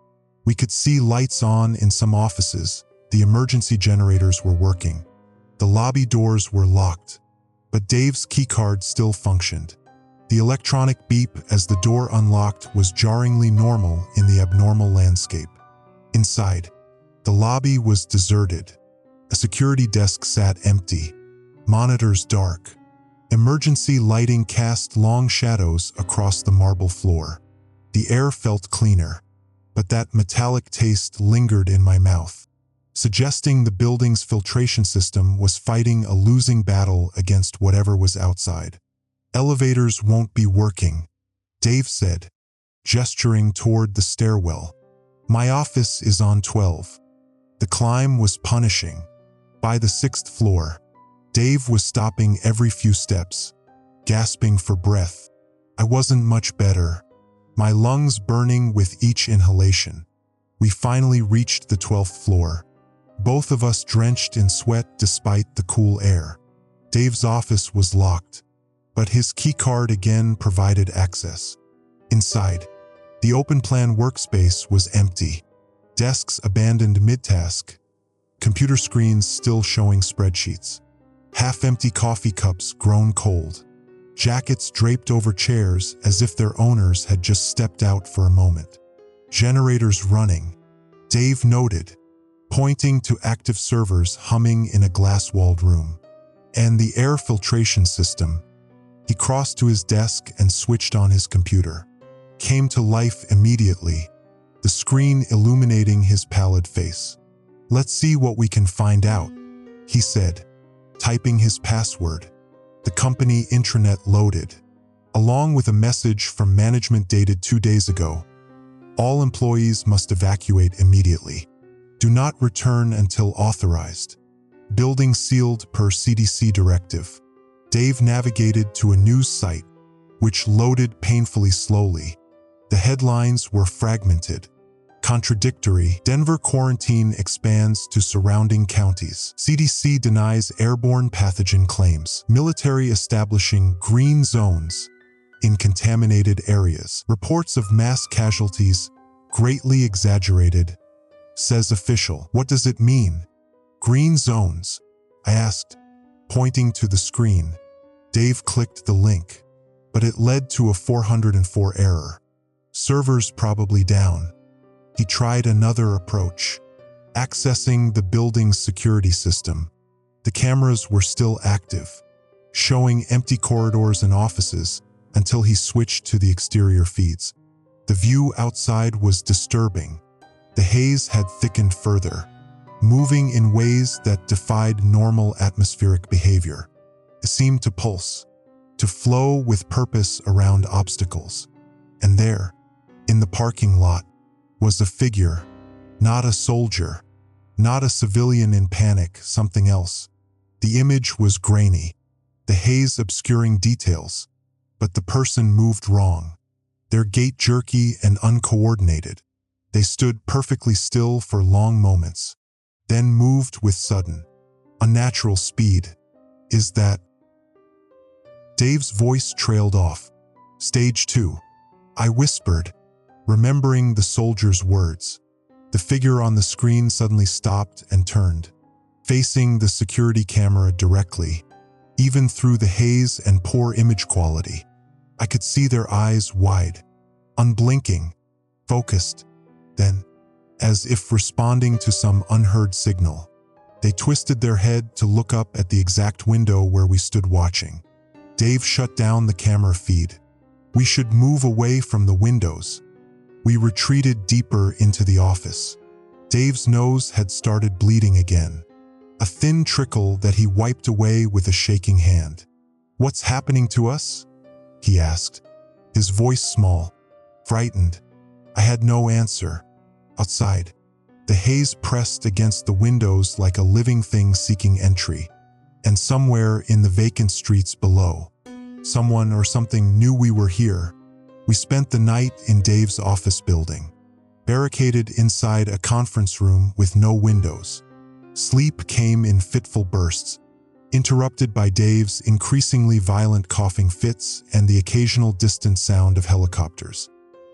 Speaker 1: we could see lights on in some offices. The emergency generators were working. The lobby doors were locked, but Dave's keycard still functioned. The electronic beep as the door unlocked was jarringly normal in the abnormal landscape. Inside, the lobby was deserted. A security desk sat empty, monitors dark. Emergency lighting cast long shadows across the marble floor. The air felt cleaner, but that metallic taste lingered in my mouth, suggesting the building's filtration system was fighting a losing battle against whatever was outside. "Elevators won't be working," Dave said, gesturing toward the stairwell. "My office is on 12. The climb was punishing. By the 6th floor, Dave was stopping every few steps, gasping for breath. I wasn't much better, my lungs burning with each inhalation. We finally reached the 12th floor, both of us drenched in sweat despite the cool air. Dave's office was locked, but his keycard again provided access. Inside, the open-plan workspace was empty, desks abandoned mid-task, computer screens still showing spreadsheets, half-empty coffee cups grown cold, jackets draped over chairs as if their owners had just stepped out for a moment. "Generators running," Dave noted, pointing to active servers humming in a glass-walled room. "And the air filtration system." He crossed to his desk and switched on his computer. Came to life immediately, the screen illuminating his pallid face. "Let's see what we can find out," he said, typing his password. The company intranet loaded, along with a message from management dated 2 days ago. "All employees must evacuate immediately. Do not return until authorized. Building sealed per CDC directive." Dave navigated to a news site, which loaded painfully slowly. The headlines were fragmented, contradictory. "Denver quarantine expands to surrounding counties. CDC denies airborne pathogen claims. Military establishing green zones in contaminated areas. Reports of mass casualties greatly exaggerated, says official." "What does it mean?" "Green zones?" I asked, pointing to the screen. Dave clicked the link. but it led to a 404 error. Servers probably down. He tried another approach, accessing the building's security system. The cameras were still active, showing empty corridors and offices until he switched to the exterior feeds. The view outside was disturbing. The haze had thickened further, moving in ways that defied normal atmospheric behavior. It seemed to pulse, to flow with purpose around obstacles. And there, in the parking lot, was a figure, not a soldier, not a civilian in panic, something else. The image was grainy, the haze obscuring details, but the person moved wrong. Their gait jerky and uncoordinated. They stood perfectly still for long moments, then moved with sudden, unnatural speed. Is that? Dave's voice trailed off. Stage 2. I whispered, remembering the soldier's words. The figure on the screen suddenly stopped and turned, facing the security camera directly. Even through the haze and poor image quality, I could see their eyes wide, unblinking, focused. Then, as if responding to some unheard signal, they twisted their head to look up at the exact window where we stood watching. Dave shut down the camera feed. We should move away from the windows. We retreated deeper into the office. Dave's nose had started bleeding again, a thin trickle that he wiped away with a shaking hand. What's happening to us? He asked, his voice small, frightened. I had no answer. Outside, the haze pressed against the windows like a living thing seeking entry. And somewhere in the vacant streets below, someone or something knew we were here. We spent the night in Dave's office building, barricaded inside a conference room with no windows. Sleep came in fitful bursts, interrupted by Dave's increasingly violent coughing fits and the occasional distant sound of helicopters.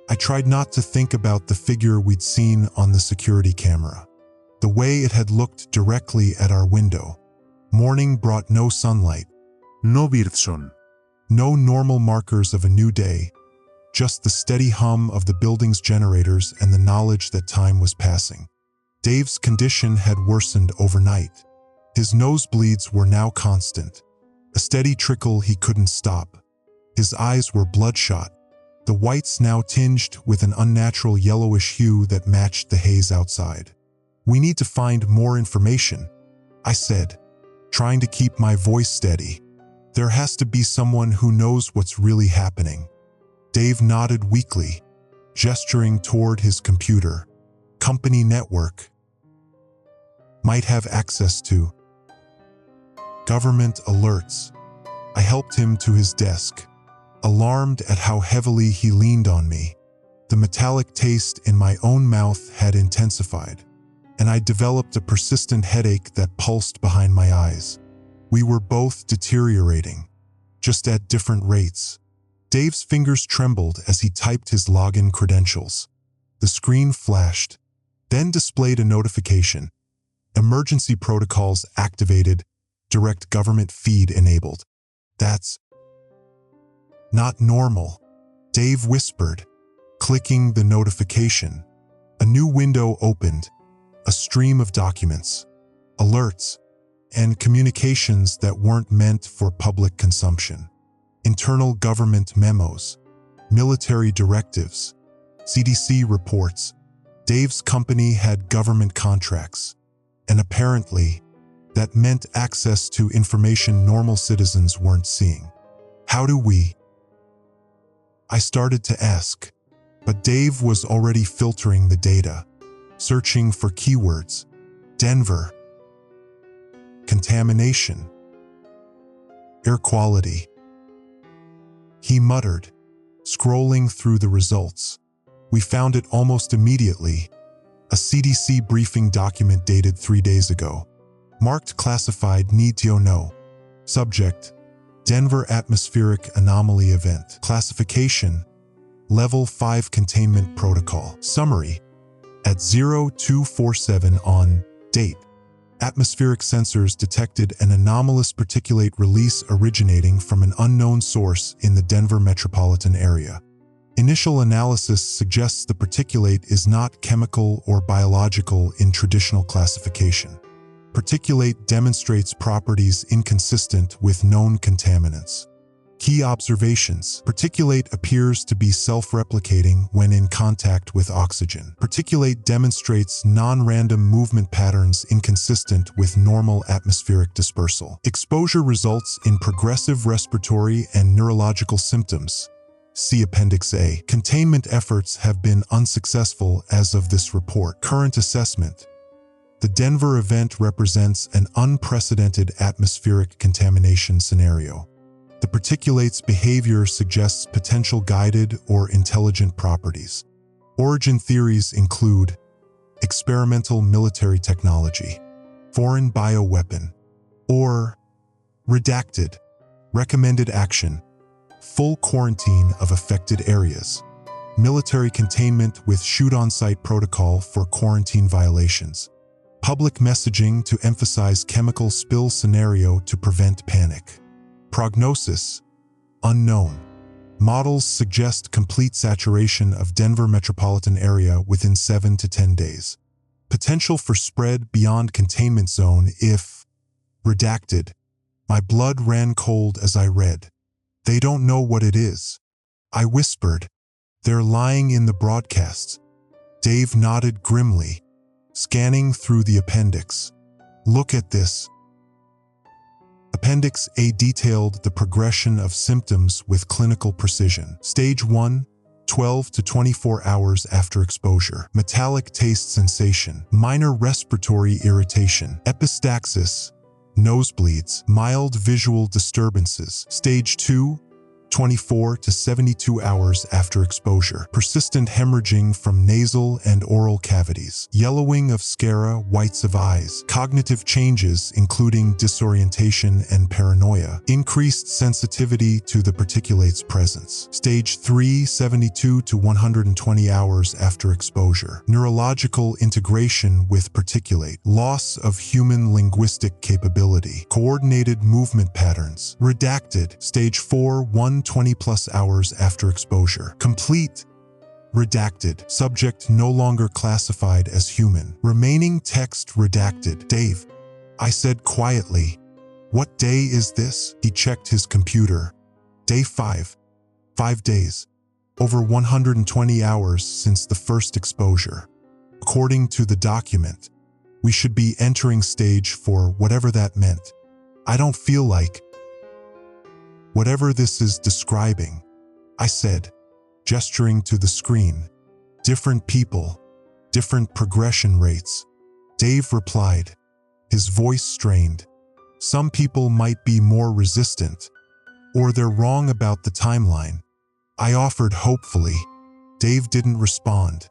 Speaker 1: I tried not to think about the figure we'd seen on the security camera, the way it had looked directly at our window. Morning brought no sunlight,
Speaker 2: No birthson.
Speaker 1: no normal markers of a new day, just the steady hum of the building's generators and the knowledge that time was passing. Dave's condition had worsened overnight. His nosebleeds were now constant, a steady trickle he couldn't stop. His eyes were bloodshot, the whites now tinged with an unnatural yellowish hue that matched the haze outside. We need to find more information, I said, trying to keep my voice steady. There has to be someone who knows what's really happening. Dave nodded weakly, gesturing toward his computer. Company network. Might have access to. Government alerts. I helped him to his desk, alarmed at how heavily he leaned on me. The metallic taste in my own mouth had intensified, and I developed a persistent headache that pulsed behind my eyes. We were both deteriorating, just at different rates. Dave's fingers trembled as he typed his login credentials. The screen flashed, then displayed a notification. Emergency protocols activated, direct government feed enabled. That's not normal, Dave whispered, clicking the notification. A new window opened, a stream of documents, alerts, and communications that weren't meant for public consumption. Internal government memos, military directives, CDC reports. Dave's company had government contracts, and apparently, that meant access to information normal citizens weren't seeing. How do we? I started to ask, but Dave was already filtering the data, searching for keywords. Denver. Contamination. Air quality. He muttered, scrolling through the results. We found it almost immediately. A CDC briefing document dated 3 days ago. Marked classified need to know. Subject, Denver atmospheric anomaly event. Classification, Level 5 containment protocol. Summary, at 0247 on date. Atmospheric sensors detected an anomalous particulate release originating from an unknown source in the Denver metropolitan area. Initial analysis suggests the particulate is not chemical or biological in traditional classification. Particulate demonstrates properties inconsistent with known contaminants. Key observations. Particulate appears to be self-replicating when in contact with oxygen. Particulate demonstrates non-random movement patterns inconsistent with normal atmospheric dispersal. Exposure results in progressive respiratory and neurological symptoms. See Appendix A. Containment efforts have been unsuccessful as of this report. Current assessment. The Denver event represents an unprecedented atmospheric contamination scenario. The particulate's behavior suggests potential guided or intelligent properties. Origin theories include experimental military technology, foreign bioweapon, or redacted, recommended action, full quarantine of affected areas, military containment with shoot-on-site protocol for quarantine violations, public messaging to emphasize chemical spill scenario to prevent panic. Prognosis, unknown. Models suggest complete saturation of Denver metropolitan area within 7 to 10 days. Potential for spread beyond containment zone if redacted. My blood ran cold as I read. They don't know what it is. I whispered. They're lying in the broadcasts. Dave nodded grimly, scanning through the appendix. Look at this. Appendix A detailed the progression of symptoms with clinical precision. Stage 1, 12 to 24 hours after exposure. Metallic taste sensation, minor respiratory irritation, epistaxis, nosebleeds, mild visual disturbances. Stage 2, 24 to 72 hours after exposure. Persistent hemorrhaging from nasal and oral cavities. Yellowing of sclera, whites of eyes. Cognitive changes including disorientation and paranoia. Increased sensitivity to the particulate's presence. Stage 3, 72 to 120 hours after exposure. Neurological integration with particulate. Loss of human linguistic capability. Coordinated movement patterns. Redacted. Stage 4, 120 plus hours after exposure. Complete. Redacted. Subject no longer classified as human. Remaining text redacted. Dave, I said quietly. What day is this? He checked his computer. Day 5. 5 days. Over 120 hours since the first exposure. According to the document, we should be entering stage 4, whatever that meant. I don't feel like whatever this is describing, I said, gesturing to the screen. Different people, different progression rates. Dave replied, his voice strained. Some people might be more resistant, or they're wrong about the timeline. I offered hopefully. Dave didn't respond,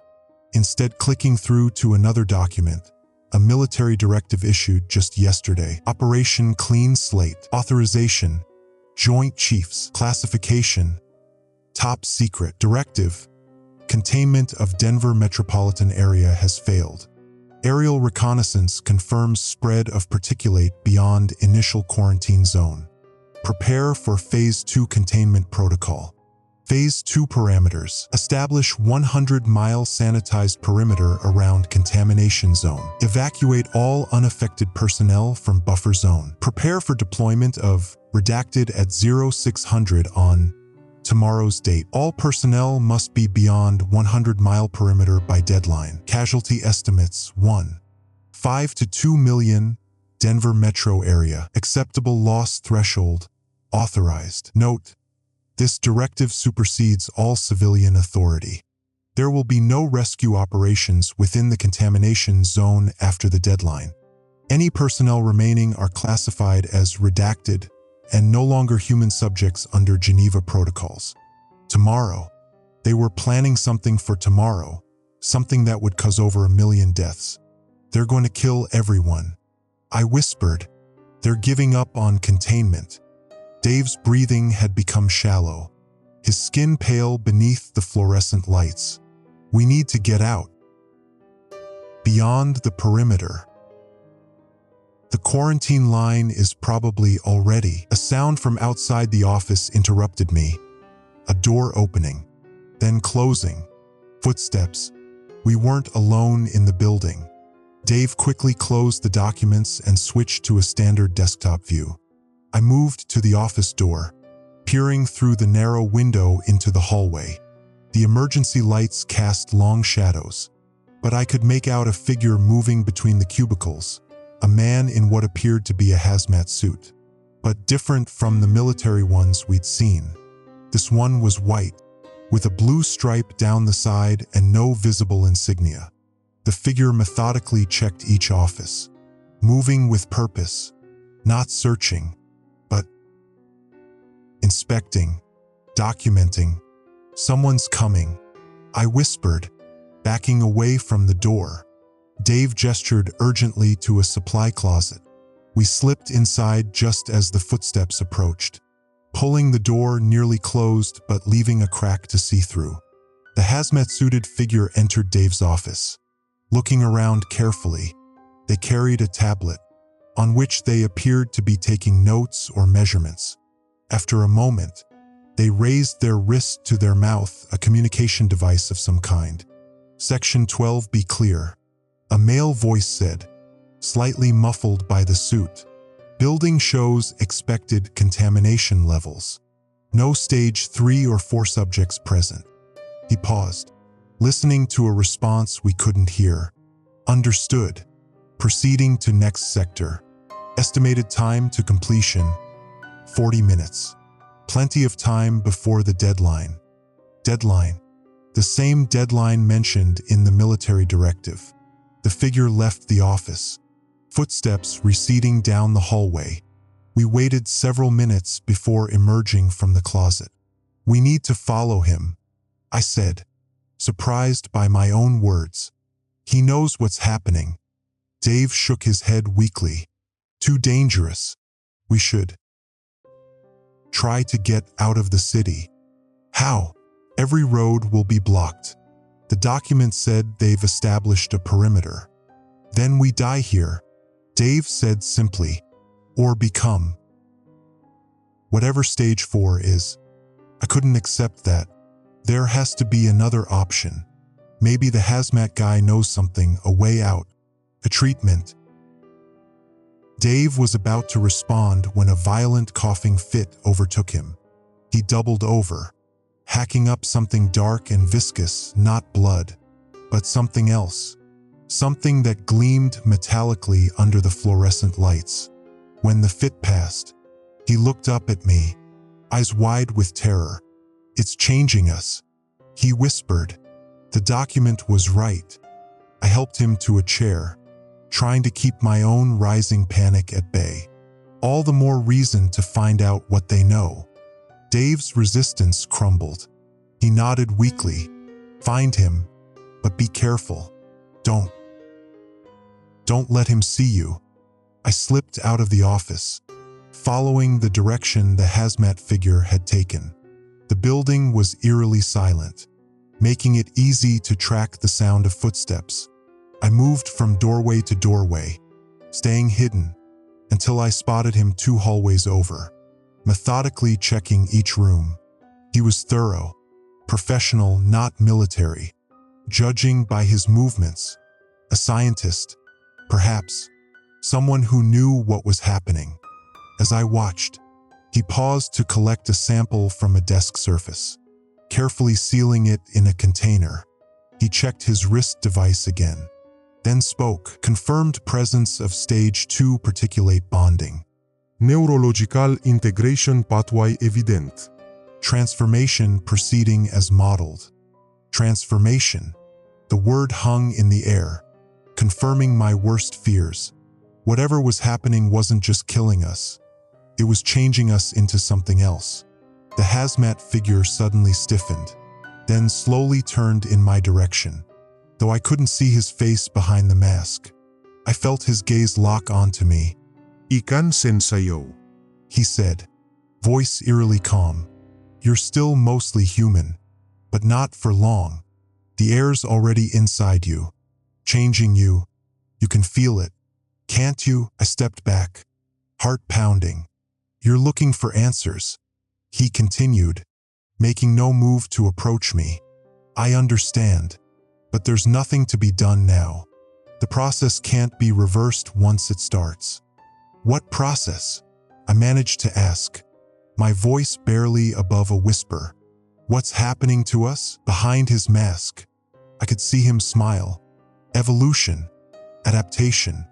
Speaker 1: instead clicking through to another document, a military directive issued just yesterday. Operation Clean Slate. Authorization. Joint Chiefs. Classification. Top Secret. Directive. Containment of Denver metropolitan area has failed. Aerial reconnaissance confirms spread of particulate beyond initial quarantine zone. Prepare for Phase 2 containment protocol. Phase 2 parameters. Establish 100-mile sanitized perimeter around contamination zone. Evacuate all unaffected personnel from buffer zone. Prepare for deployment of redacted at 0600 on tomorrow's date. All personnel must be beyond 100-mile perimeter by deadline. Casualty estimates 1.5 to 2 million. Denver metro area. Acceptable loss threshold. Authorized. Note: this directive supersedes all civilian authority. There will be no rescue operations within the contamination zone after the deadline. Any personnel remaining are classified as redacted and no longer human subjects under Geneva protocols. Tomorrow. They were planning something for tomorrow, something that would cause over 1 million deaths. They're going to kill everyone. I whispered. They're giving up on containment. Dave's breathing had become shallow, his skin pale beneath the fluorescent lights. We need to get out. Beyond the perimeter. The quarantine line is probably already. A sound from outside the office interrupted me. A door opening, then closing. Footsteps. We weren't alone in the building. Dave quickly closed the documents and switched to a standard desktop view. I moved to the office door, peering through the narrow window into the hallway. The emergency lights cast long shadows, but I could make out a figure moving between the cubicles, a man in what appeared to be a hazmat suit, but different from the military ones we'd seen. This one was white, with a blue stripe down the side and no visible insignia. The figure methodically checked each office, moving with purpose, not searching, but inspecting, documenting. Someone's coming, I whispered, backing away from the door. Dave gestured urgently to a supply closet. We slipped inside just as the footsteps approached, pulling the door nearly closed but leaving a crack to see through. The hazmat-suited figure entered Dave's office. Looking around carefully, they carried a tablet, on which they appeared to be taking notes or measurements. After a moment, they raised their wrist to their mouth, a communication device of some kind. Section 12, be clear. A male voice said, slightly muffled by the suit. Building shows expected contamination levels. No stage 3 or 4 subjects present. He paused, listening to a response we couldn't hear. Understood. Proceeding to next sector. Estimated time to completion, 40 minutes. Plenty of time before the deadline. Deadline. The same deadline mentioned in the military directive. The figure left the office, footsteps receding down the hallway. We waited several minutes before emerging from the closet. We need to follow him, I said, surprised by my own words. He knows what's happening. Dave shook his head weakly. Too dangerous. We should try to get out of the city. How? Every road will be blocked. The document said they've established a perimeter. Then we die here, Dave said simply, or become whatever stage 4 is. I couldn't accept that. There has to be another option. Maybe the hazmat guy knows something, a way out, a treatment. Dave was about to respond when a violent coughing fit overtook him. He doubled over, hacking up something dark and viscous, not blood, but something else. Something that gleamed metallically under the fluorescent lights. When the fit passed, he looked up at me, eyes wide with terror. It's changing us, he whispered. The document was right. I helped him to a chair, trying to keep my own rising panic at bay. All the more reason to find out what they know. Dave's resistance crumbled. He nodded weakly. Find him, but be careful. Don't let him see you. I slipped out of the office, following the direction the hazmat figure had taken. The building was eerily silent, making it easy to track the sound of footsteps. I moved from doorway to doorway, staying hidden, until I spotted him 2 hallways over, methodically checking each room. He was thorough, professional, not military, judging by his movements. A scientist, perhaps, someone who knew what was happening. As I watched, he paused to collect a sample from a desk surface, carefully sealing it in a container. He checked his wrist device again, then spoke, confirmed presence of stage 2 particulate bonding.
Speaker 2: Neurological integration pathway evident.
Speaker 1: Transformation proceeding as modeled. Transformation. The word hung in the air, confirming my worst fears. Whatever was happening wasn't just killing us. It was changing us into something else. The hazmat figure suddenly stiffened, then slowly turned in my direction. Though I couldn't see his face behind the mask, I felt his gaze lock onto me.
Speaker 2: Ikan sensayo,
Speaker 1: He said, voice eerily calm. You're still mostly human, but not for long. The air's already inside you, changing you. You can feel it. Can't you? I stepped back, heart pounding. You're looking for answers, he continued, making no move to approach me. I understand, but there's nothing to be done now. The process can't be reversed once it starts. What process? I managed to ask, my voice barely above a whisper. What's happening to us? Behind his mask, I could see him smile. Evolution, adaptation,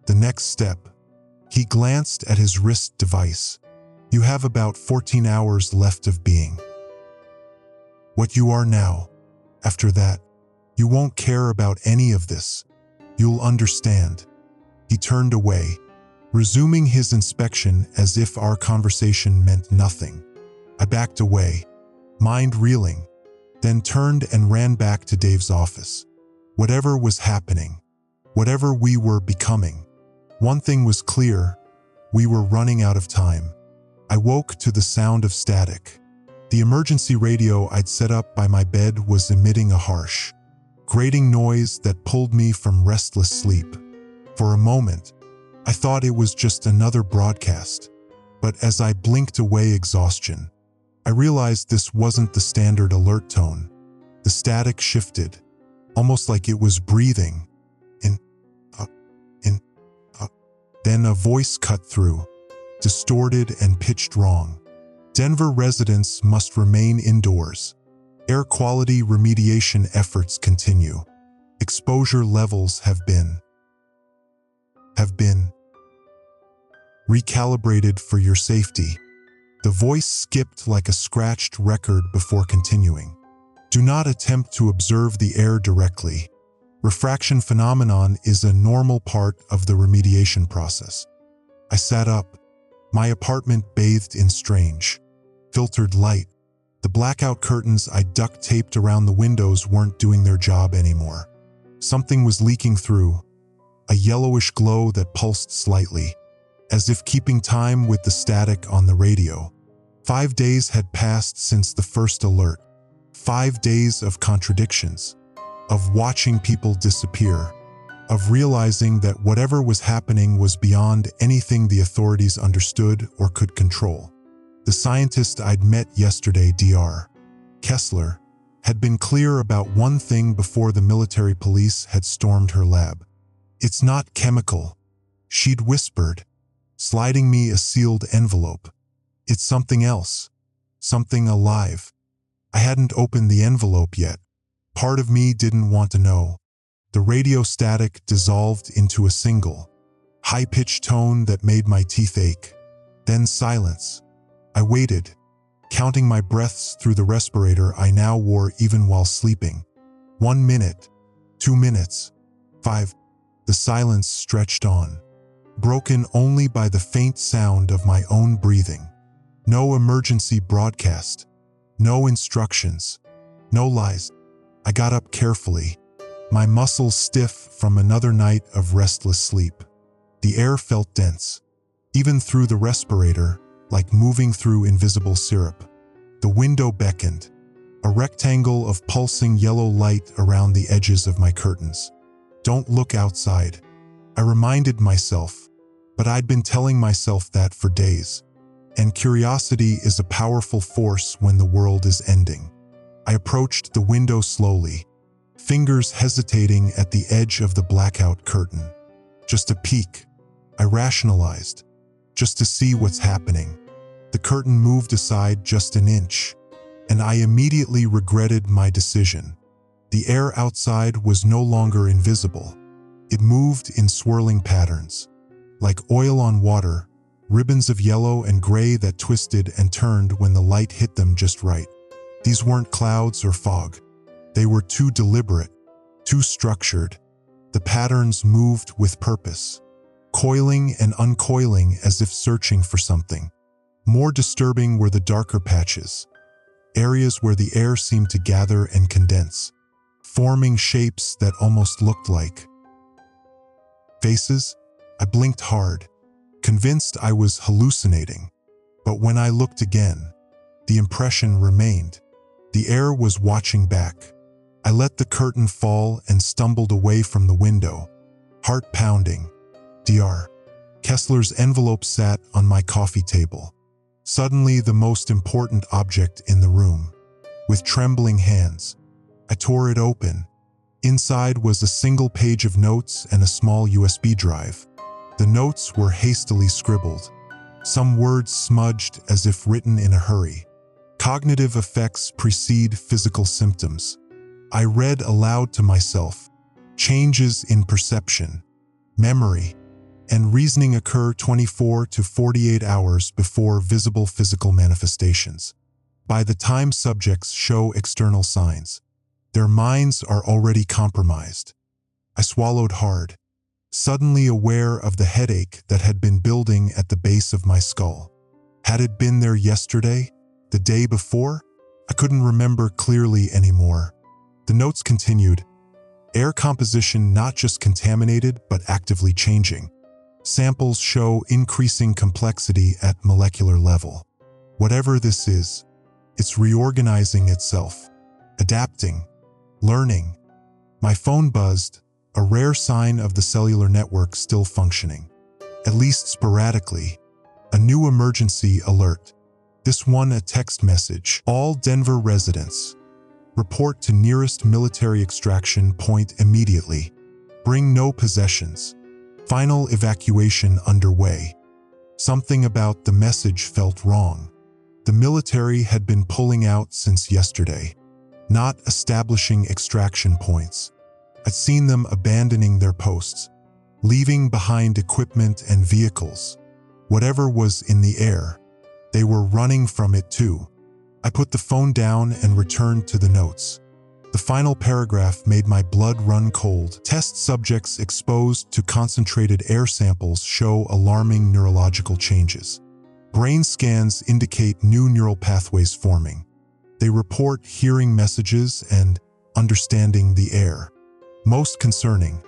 Speaker 1: the next step. He glanced at his wrist device. You have about 14 hours left of being what you are now. After that, you won't care about any of this. You'll understand. He turned away, resuming his inspection as if our conversation meant nothing. I backed away, mind reeling, then turned and ran back to Dave's office. Whatever was happening, whatever we were becoming, one thing was clear: we were running out of time. I woke to the sound of static. The emergency radio I'd set up by my bed was emitting a harsh, grating noise that pulled me from restless sleep. For a moment, I thought it was just another broadcast, but as I blinked away exhaustion, I realized this wasn't the standard alert tone. The static shifted, almost like it was breathing. Then a voice cut through, distorted and pitched wrong. Denver residents must remain indoors. Air quality remediation efforts continue. Exposure levels have been recalibrated for your safety. The voice skipped like a scratched record before continuing. Do not attempt to observe the air directly. Refraction phenomenon is a normal part of the remediation process. I sat up, my apartment bathed in strange, filtered light. The blackout curtains I duct taped around the windows weren't doing their job anymore. Something was leaking through, a yellowish glow that pulsed slightly, as if keeping time with the static on the radio. 5 days had passed since the first alert. 5 days of contradictions, of watching people disappear, of realizing that whatever was happening was beyond anything the authorities understood or could control. The scientist I'd met yesterday, Dr. Kessler, had been clear about one thing before the military police had stormed her lab. It's not chemical, she'd whispered, sliding me a sealed envelope. It's something else, something alive. I hadn't opened the envelope yet. Part of me didn't want to know. The radio static dissolved into a single, high-pitched tone that made my teeth ache. Then silence. I waited, counting my breaths through the respirator I now wore even while sleeping. 1 minute, 2 minutes, 5. The silence stretched on, broken only by the faint sound of my own breathing. No emergency broadcast, no instructions, no lies. I got up carefully, my muscles stiff from another night of restless sleep. The air felt dense, even through the respirator, like moving through invisible syrup. The window beckoned, a rectangle of pulsing yellow light around the edges of my curtains. Don't look outside, I reminded myself, but I'd been telling myself that for days. And curiosity is a powerful force when the world is ending. I approached the window slowly, fingers hesitating at the edge of the blackout curtain. Just a peek, I rationalized, just to see what's happening. The curtain moved aside just an inch, and I immediately regretted my decision. The air outside was no longer invisible. It moved in swirling patterns, like oil on water, ribbons of yellow and gray that twisted and turned when the light hit them just right. These weren't clouds or fog. They were too deliberate, too structured. The patterns moved with purpose, coiling and uncoiling as if searching for something. More disturbing were the darker patches, areas where the air seemed to gather and condense, forming shapes that almost looked like faces. I blinked hard, convinced I was hallucinating. But when I looked again, the impression remained. The air was watching back. I let the curtain fall and stumbled away from the window, heart pounding, Dr. Kessler's envelope sat on my coffee table. Suddenly, the most important object in the room. With trembling hands, I tore it open. Inside was a single page of notes and a small USB drive. The notes were hastily scribbled, some words smudged as if written in a hurry. Cognitive effects precede physical symptoms. I read aloud to myself. Changes in perception, memory, and reasoning occur 24 to 48 hours before visible physical manifestations. By the time subjects show external signs, their minds are already compromised. I swallowed hard, suddenly aware of the headache that had been building at the base of my skull. Had it been there yesterday? The day before? I couldn't remember clearly anymore. The notes continued. Air composition not just contaminated, but actively changing. Samples show increasing complexity at molecular level. Whatever this is, it's reorganizing itself, adapting, learning. My phone buzzed, a rare sign of the cellular network still functioning. At least sporadically. A new emergency alert. This one a text message. All Denver residents. Report to nearest military extraction point immediately. Bring no possessions. Final evacuation underway. Something about the message felt wrong. The military had been pulling out since yesterday, not establishing extraction points. I'd seen them abandoning their posts, leaving behind equipment and vehicles. Whatever was in the air, they were running from it too. I put the phone down and returned to the notes. The final paragraph made my blood run cold. Test subjects exposed to concentrated air samples show alarming neurological changes. Brain scans indicate new neural pathways forming. They report hearing messages and understanding the air. Most concerning,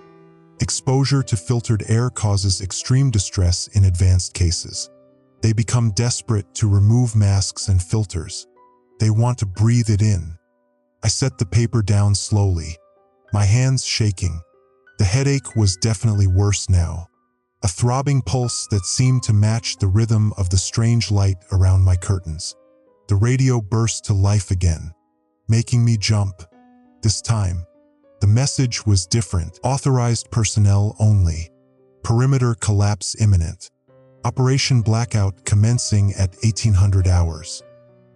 Speaker 1: exposure to filtered air causes extreme distress in advanced cases. They become desperate to remove masks and filters. They want to breathe it in. I set the paper down slowly, my hands shaking. The headache was definitely worse now, a throbbing pulse that seemed to match the rhythm of the strange light around my curtains. The radio burst to life again, making me jump. This time, the message was different. Authorized personnel only. Perimeter collapse imminent. Operation Blackout commencing at 1800 hours.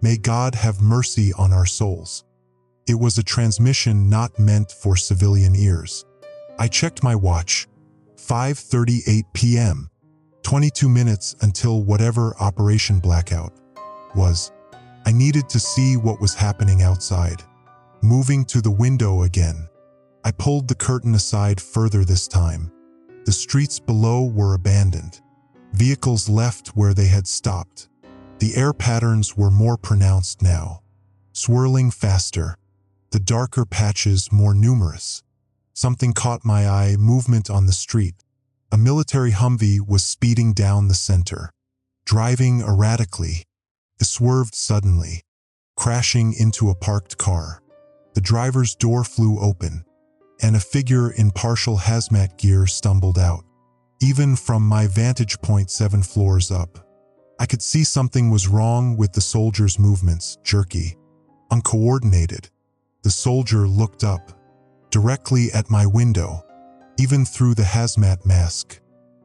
Speaker 1: May God have mercy on our souls. It was a transmission not meant for civilian ears. I checked my watch. 5:38 p.m. 22 minutes until whatever Operation Blackout was. I needed to see what was happening outside. Moving to the window again, I pulled the curtain aside further this time. The streets below were abandoned. Vehicles left where they had stopped. The air patterns were more pronounced now, swirling faster, the darker patches more numerous. Something caught my eye, movement on the street. A military Humvee was speeding down the center, driving erratically. It swerved suddenly, crashing into a parked car. The driver's door flew open, and a figure in partial hazmat gear stumbled out. Even from my vantage point 7 floors up, I could see something was wrong with the soldier's movements, jerky, uncoordinated. The soldier looked up, directly at my window. Even through the hazmat mask,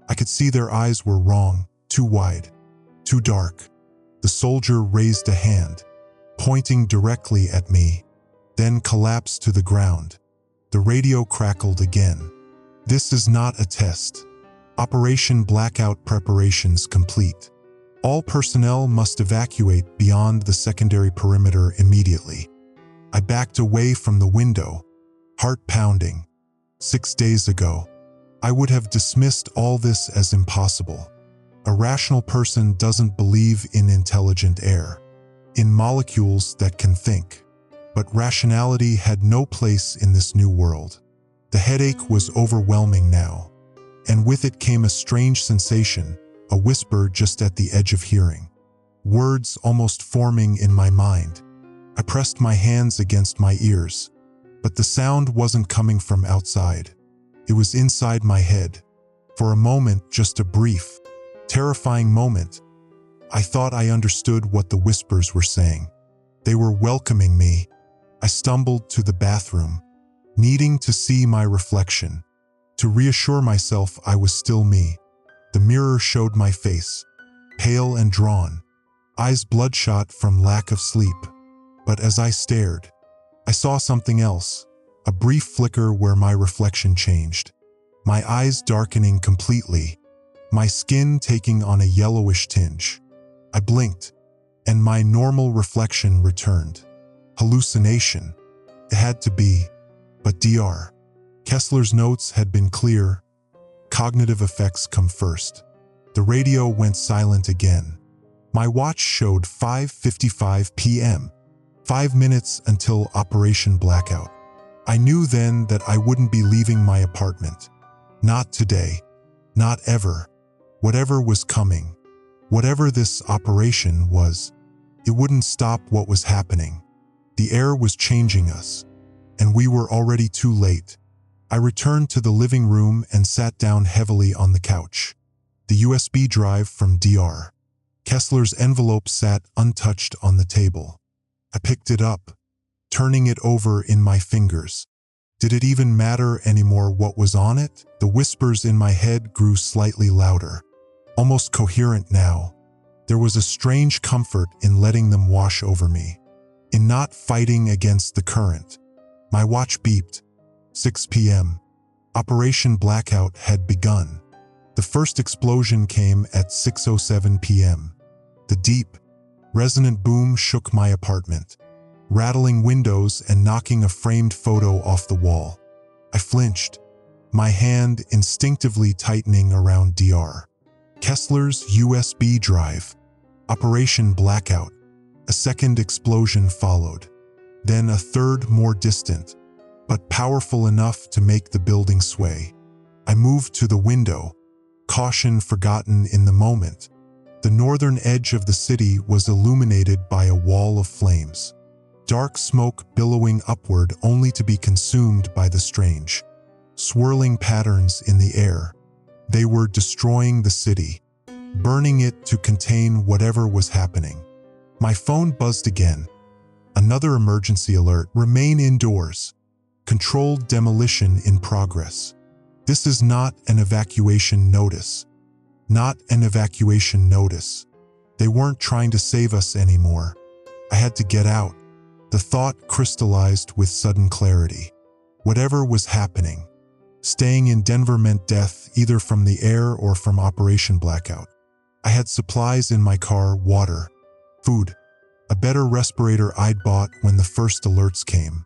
Speaker 1: I could see their eyes were wrong, too wide, too dark. The soldier raised a hand, pointing directly at me, then collapsed to the ground. The radio crackled again. This is not a test. Operation Blackout preparations complete. All personnel must evacuate beyond the secondary perimeter immediately. I backed away from the window, heart pounding. 6 days ago, I would have dismissed all this as impossible. A rational person doesn't believe in intelligent air, in molecules that can think. But rationality had no place in this new world. The headache was overwhelming now, and with it came a strange sensation, a whisper just at the edge of hearing. Words almost forming in my mind. I pressed my hands against my ears, but the sound wasn't coming from outside. It was inside my head. For a moment, just a brief, terrifying moment, I thought I understood what the whispers were saying. They were welcoming me. I stumbled to the bathroom, needing to see my reflection, to reassure myself I was still me. The mirror showed my face, pale and drawn, eyes bloodshot from lack of sleep. But as I stared, I saw something else, a brief flicker where my reflection changed. My eyes darkening completely, my skin taking on a yellowish tinge. I blinked, and my normal reflection returned. Hallucination. It had to be, but Dr. Kessler's notes had been clear. Cognitive effects come first. The radio went silent again. My watch showed 5:55 p.m., 5 minutes until Operation Blackout. I knew then that I wouldn't be leaving my apartment. Not today. Not ever. Whatever was coming, whatever this operation was, it wouldn't stop what was happening. The air was changing us, and we were already too late. I returned to the living room and sat down heavily on the couch. The USB drive from Dr. Kessler's envelope sat untouched on the table. I picked it up, turning it over in my fingers. Did it even matter anymore what was on it? The whispers in my head grew slightly louder, almost coherent now. There was a strange comfort in letting them wash over me, in not fighting against the current. My watch beeped. 6 p.m. Operation Blackout had begun. The first explosion came at 6:07 p.m. The deep, resonant boom shook my apartment, rattling windows and knocking a framed photo off the wall. I flinched, my hand instinctively tightening around Dr. Kessler's USB drive. Operation Blackout. A second explosion followed. Then a third, more distant, but powerful enough to make the building sway. I moved to the window, caution forgotten in the moment. The northern edge of the city was illuminated by a wall of flames. Dark smoke billowing upward only to be consumed by the strange, swirling patterns in the air. They were destroying the city, burning it to contain whatever was happening. My phone buzzed again. Another emergency alert. Remain indoors. Controlled demolition in progress. This is not an evacuation notice. Not an evacuation notice. They weren't trying to save us anymore. I had to get out. The thought crystallized with sudden clarity. Whatever was happening, staying in Denver meant death either from the air or from Operation Blackout. I had supplies in my car, water, food, a better respirator I'd bought when the first alerts came.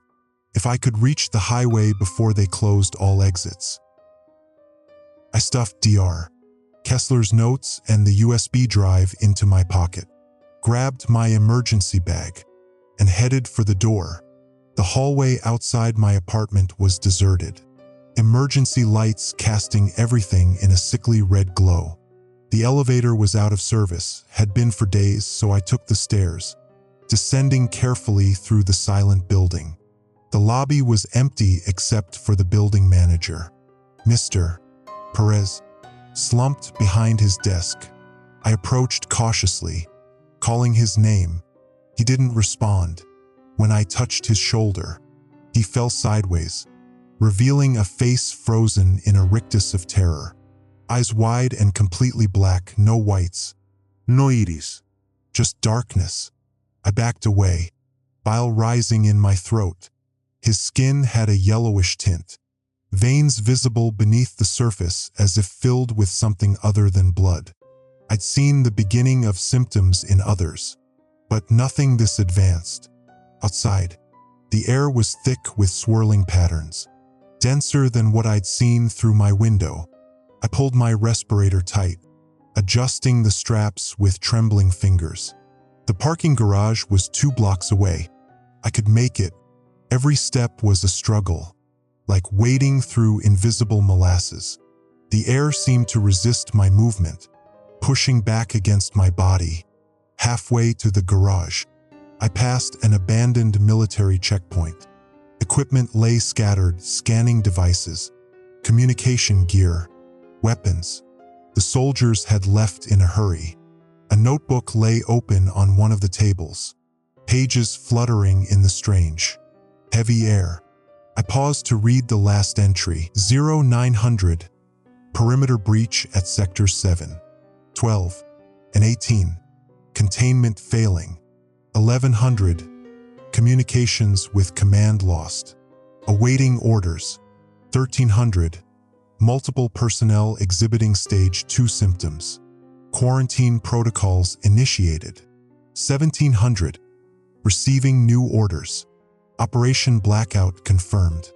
Speaker 1: If I could reach the highway before they closed all exits. I stuffed Dr. Kessler's notes and the USB drive into my pocket, grabbed my emergency bag, and headed for the door. The hallway outside my apartment was deserted, emergency lights casting everything in a sickly red glow. The elevator was out of service, had been for days, so I took the stairs, descending carefully through the silent building. The lobby was empty except for the building manager, Mr. Perez, slumped behind his desk. I approached cautiously, calling his name. He didn't respond. When I touched his shoulder, he fell sideways, revealing a face frozen in a rictus of terror. Eyes wide and completely black, no whites, no iris, just darkness. I backed away, bile rising in my throat. His skin had a yellowish tint, veins visible beneath the surface as if filled with something other than blood. I'd seen the beginning of symptoms in others, but nothing this advanced. Outside, the air was thick with swirling patterns, denser than what I'd seen through my window. I pulled my respirator tight, adjusting the straps with trembling fingers. The parking garage was 2 blocks away. I could make it. Every step was a struggle, like wading through invisible molasses. The air seemed to resist my movement, pushing back against my body. Halfway to the garage, I passed an abandoned military checkpoint. Equipment lay scattered, scanning devices, communication gear. weapons. The soldiers had left in a hurry. A notebook lay open on one of the tables, pages fluttering in the strange, heavy air. I paused to read the last entry, 0900, perimeter breach at sectors 7, 12, and 18, containment failing, 1100, communications with command lost, awaiting orders, 1300, multiple personnel exhibiting stage 2 symptoms, quarantine protocols initiated, 1700, receiving new orders, Operation Blackout confirmed.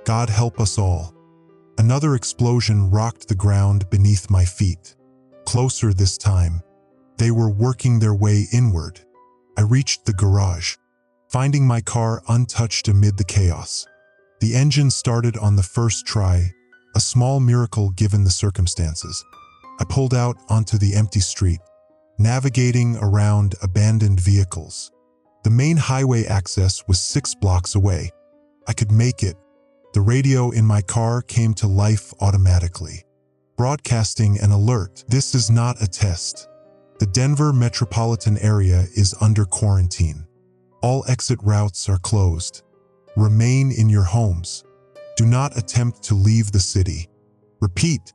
Speaker 1: God help us all. Another explosion rocked the ground beneath my feet. Closer this time. They were working their way inward. I reached the garage, finding my car untouched amid the chaos. The engine started on the first try, a small miracle given the circumstances. I pulled out onto the empty street, navigating around abandoned vehicles. The main highway access was 6 blocks away. I could make it. The radio in my car came to life automatically, broadcasting an alert. This is not a test. The Denver metropolitan area is under quarantine. All exit routes are closed. Remain in your homes. Do not attempt to leave the city. Repeat,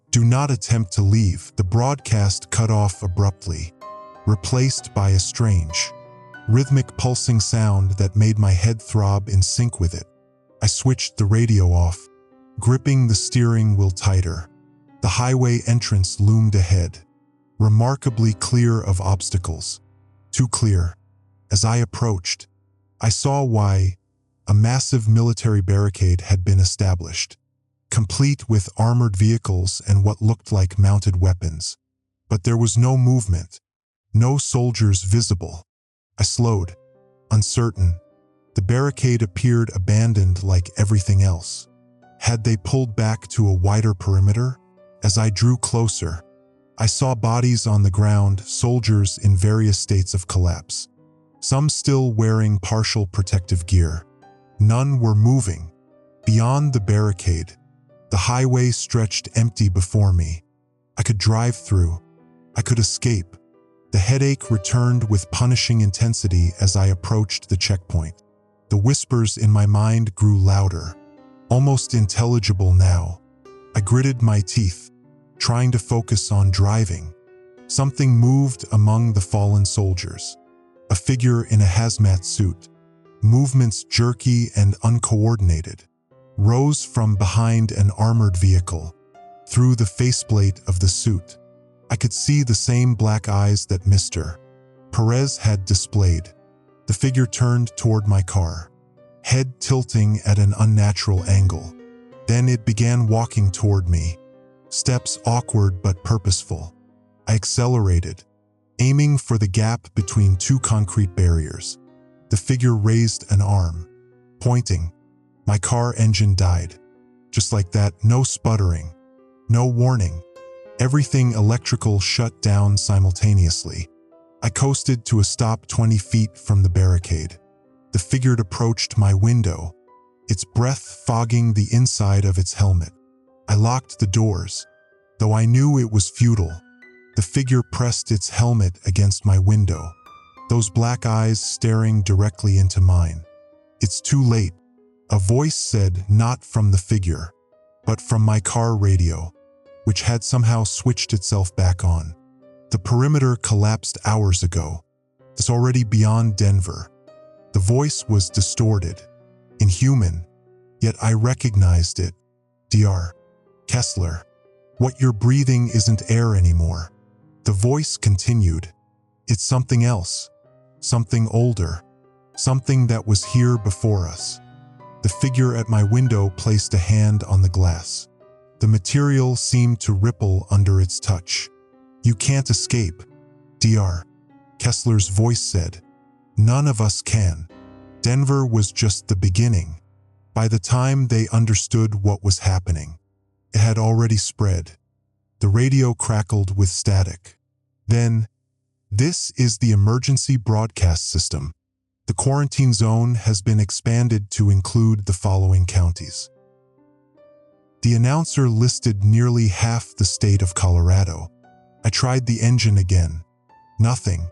Speaker 1: do not attempt to leave. The broadcast cut off abruptly, replaced by a strange, rhythmic pulsing sound that made my head throb in sync with it. I switched the radio off, gripping the steering wheel tighter. The highway entrance loomed ahead, remarkably clear of obstacles. Too clear. As I approached, I saw why. A massive military barricade had been established, complete with armored vehicles and what looked like mounted weapons. But there was no movement, no soldiers visible. I slowed, uncertain. The barricade appeared abandoned like everything else. Had they pulled back to a wider perimeter? As I drew closer, I saw bodies on the ground, soldiers in various states of collapse. Some still wearing partial protective gear. None were moving. Beyond the barricade, the highway stretched empty before me. I could drive through. I could escape. The headache returned with punishing intensity as I approached the checkpoint. The whispers in my mind grew louder, almost intelligible now. I gritted my teeth, trying to focus on driving. Something moved among the fallen soldiers. A figure in a hazmat suit, movements jerky and uncoordinated, rose from behind an armored vehicle, through the faceplate of the suit. I could see the same black eyes that Mr. Perez had displayed. The figure turned toward my car, head tilting at an unnatural angle. Then it began walking toward me, steps awkward but purposeful. I accelerated, aiming for the gap between 2 concrete barriers. The figure raised an arm, pointing. My car engine died. Just like that, no sputtering, no warning. Everything electrical shut down simultaneously. I coasted to a stop 20 feet from the barricade. The figure approached my window, its breath fogging the inside of its helmet. I locked the doors. Though I knew it was futile, the figure pressed its helmet against my window, those black eyes staring directly into mine. It's too late, a voice said, not from the figure, but from my car radio, which had somehow switched itself back on. The perimeter collapsed hours ago. It's already beyond Denver. The voice was distorted, inhuman, yet I recognized it. Dr. Kessler, what you're breathing isn't air anymore. The voice continued. It's something else, something older, something that was here before us. The figure at my window placed a hand on the glass. The material seemed to ripple under its touch. You can't escape, Dr. Kessler's voice said. None of us can. Denver was just the beginning. By the time they understood what was happening, it had already spread. The radio crackled with static. Then, this is the emergency broadcast system. The quarantine zone has been expanded to include the following counties: The announcer listed nearly half the state of Colorado. I tried the engine again. Nothing.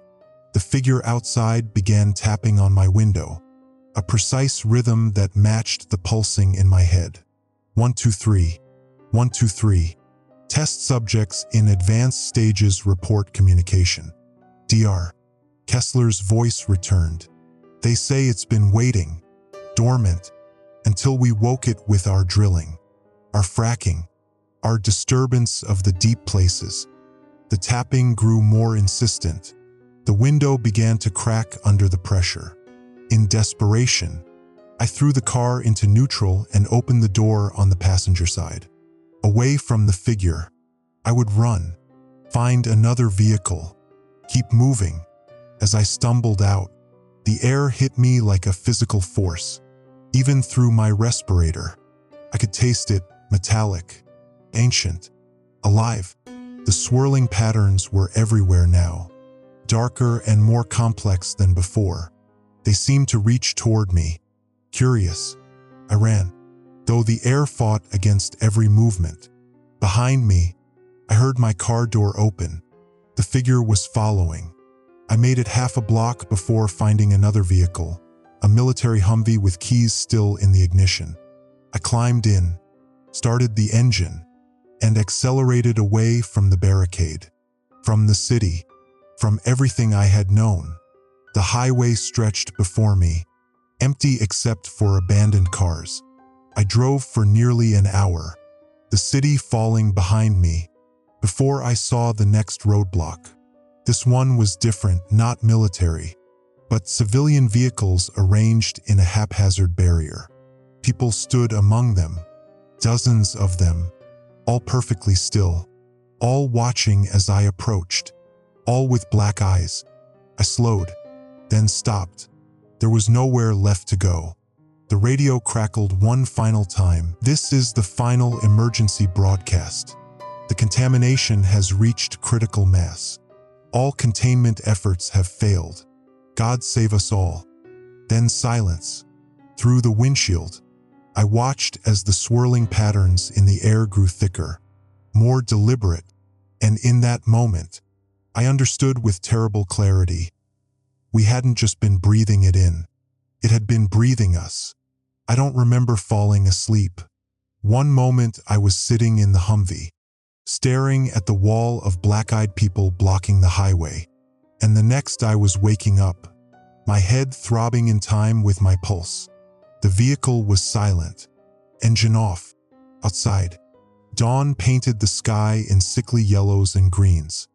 Speaker 1: The figure outside began tapping on my window, a precise rhythm that matched the pulsing in my head. 1, 2, 3. 1, 2, 3. Test subjects in advanced stages report communication. Dr. Kessler's voice returned. They say it's been waiting, dormant, until we woke it with our drilling, our fracking, our disturbance of the deep places. The tapping grew more insistent. The window began to crack under the pressure. In desperation, I threw the car into neutral and opened the door on the passenger side. Away from the figure, I would run, find another vehicle, keep moving. As I stumbled out, the air hit me like a physical force. Even through my respirator, I could taste it, metallic, ancient, alive. The swirling patterns were everywhere now, darker and more complex than before. They seemed to reach toward me. Curious, I ran, though the air fought against every movement. Behind me, I heard my car door open. The figure was following. I made it half a block before finding another vehicle, a military Humvee with keys still in the ignition. I climbed in, started the engine, and accelerated away from the barricade, from the city, from everything I had known. The highway stretched before me, empty except for abandoned cars. I drove for nearly an hour, the city falling behind me, before I saw the next roadblock. This one was different, not military, but civilian vehicles arranged in a haphazard barrier. People stood among them, dozens of them, all perfectly still, all watching as I approached, all with black eyes. I slowed, then stopped. There was nowhere left to go. The radio crackled one final time. This is the final emergency broadcast. The contamination has reached critical mass. All containment efforts have failed. God save us all. Then silence. Through the windshield, I watched as the swirling patterns in the air grew thicker, more deliberate, and in that moment, I understood with terrible clarity. We hadn't just been breathing it in. It had been breathing us. I don't remember falling asleep. One moment I was sitting in the Humvee, staring at the wall of black-eyed people blocking the highway, and the next I was waking up, my head throbbing in time with my pulse. The vehicle was silent, engine off. Outside, dawn painted the sky in sickly yellows and greens.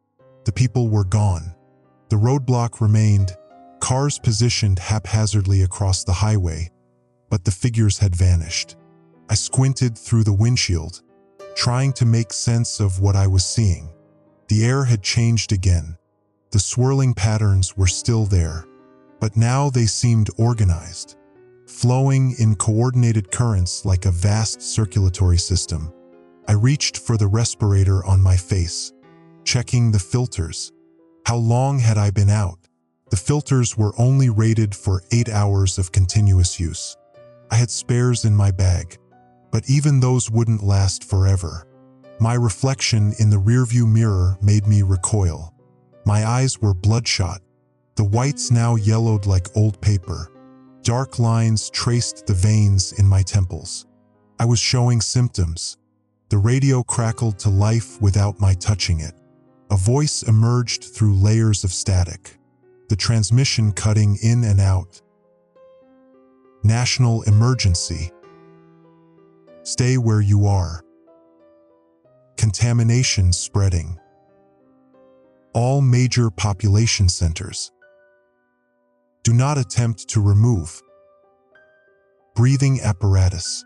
Speaker 1: The people were gone. The roadblock remained, cars positioned haphazardly across the highway, but the figures had vanished. I squinted through the windshield, trying to make sense of what I was seeing. The air had changed again. The swirling patterns were still there, but now they seemed organized, flowing in coordinated currents like a vast circulatory system. I reached for the respirator on my face, checking the filters. How long had I been out? The filters were only rated for 8 hours of continuous use. I had spares in my bag, but even those wouldn't last forever. My reflection in the rearview mirror made me recoil. My eyes were bloodshot, the whites now yellowed like old paper. Dark lines traced the veins in my temples. I was showing symptoms. The radio crackled to life without my touching it. A voice emerged through layers of static, the transmission cutting in and out. National emergency. Stay where you are. Contamination spreading. All major population centers. Do not attempt to remove. Breathing apparatus.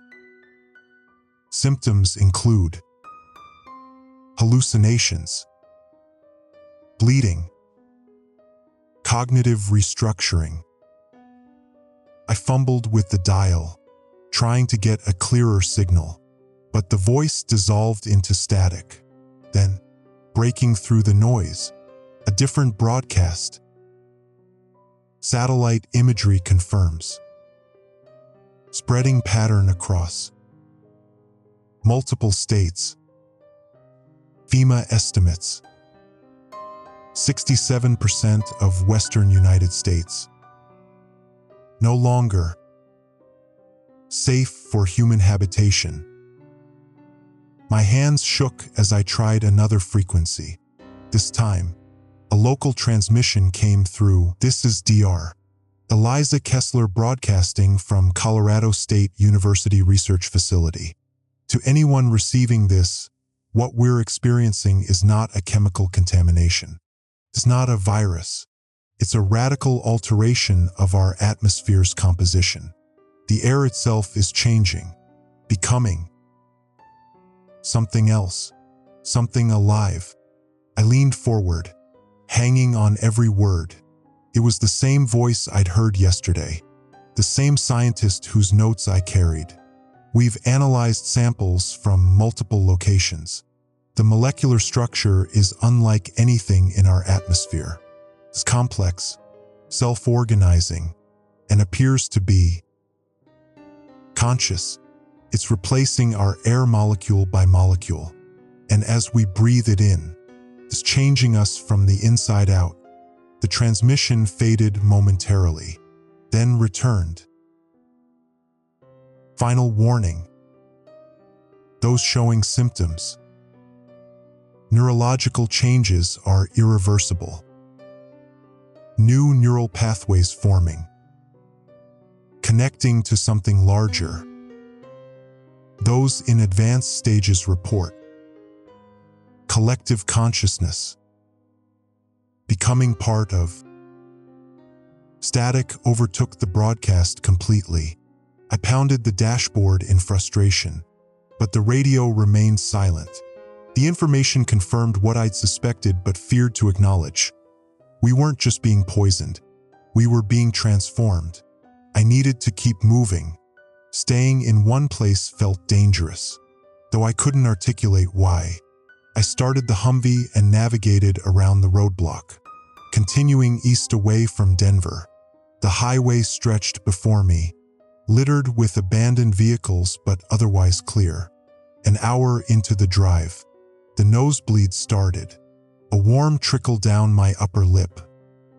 Speaker 1: Symptoms include hallucinations, bleeding, cognitive restructuring. I fumbled with the dial, trying to get a clearer signal, but the voice dissolved into static. Then, breaking through the noise, a different broadcast. Satellite imagery confirms. Spreading pattern across. multiple states. FEMA estimates 67% of Western United States no longer safe for human habitation. My hands shook as I tried another frequency. This time, a local transmission came through. This is Dr. Eliza Kessler broadcasting from Colorado State University Research Facility. To anyone receiving this, what we're experiencing is not a chemical contamination. It's not a virus. It's a radical alteration of our atmosphere's composition. The air itself is changing, becoming something else, something alive. I leaned forward, hanging on every word. It was the same voice I'd heard yesterday, the same scientist whose notes I carried. We've analyzed samples from multiple locations. The molecular structure is unlike anything in our atmosphere. It's complex, self-organizing, and appears to be conscious. It's replacing our air molecule by molecule, and as we breathe it in, it's changing us from the inside out. The transmission faded momentarily, then returned. Final warning. Those showing symptoms. Neurological changes are irreversible. New neural pathways forming, connecting to something larger. Those in advanced stages report collective consciousness, becoming part of. Static overtook the broadcast completely. I pounded the dashboard in frustration, but the radio remained silent. The information confirmed what I'd suspected but feared to acknowledge. We weren't just being poisoned. We were being transformed. I needed to keep moving. Staying in one place felt dangerous, though I couldn't articulate why. I started the Humvee and navigated around the roadblock, continuing east away from Denver. The highway stretched before me, littered with abandoned vehicles but otherwise clear. An hour into the drive, the nosebleed started. A warm trickle down my upper lip,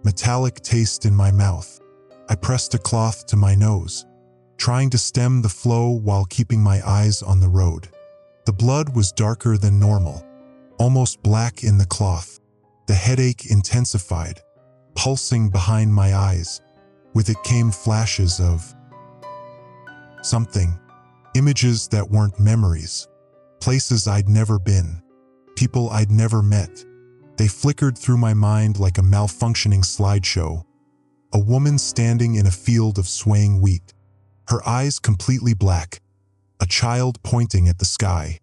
Speaker 1: metallic taste in my mouth. I pressed a cloth to my nose, trying to stem the flow while keeping my eyes on the road. The blood was darker than normal, almost black in the cloth. The headache intensified, pulsing behind my eyes. With it came flashes of something, images that weren't memories, places I'd never been, people I'd never met. They flickered through my mind like a malfunctioning slideshow. A woman standing in a field of swaying wheat, her eyes completely black. A child pointing at the sky,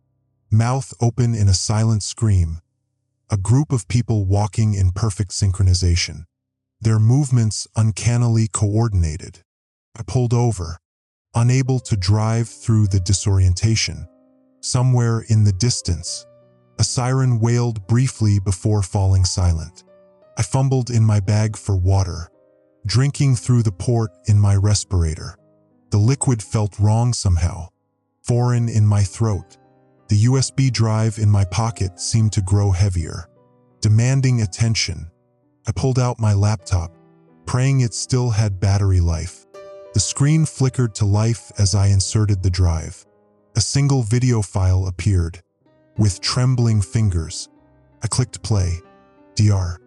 Speaker 1: mouth open in a silent scream. A group of people walking in perfect synchronization, their movements uncannily coordinated. I pulled over, unable to drive through the disorientation. Somewhere in the distance, a siren wailed briefly before falling silent. I fumbled in my bag for water, drinking through the port in my respirator. The liquid felt wrong somehow, foreign in my throat. The USB drive in my pocket seemed to grow heavier, demanding attention. I pulled out my laptop, praying it still had battery life. The screen flickered to life as I inserted the drive. A single video file appeared. With trembling fingers, I clicked play. Dr.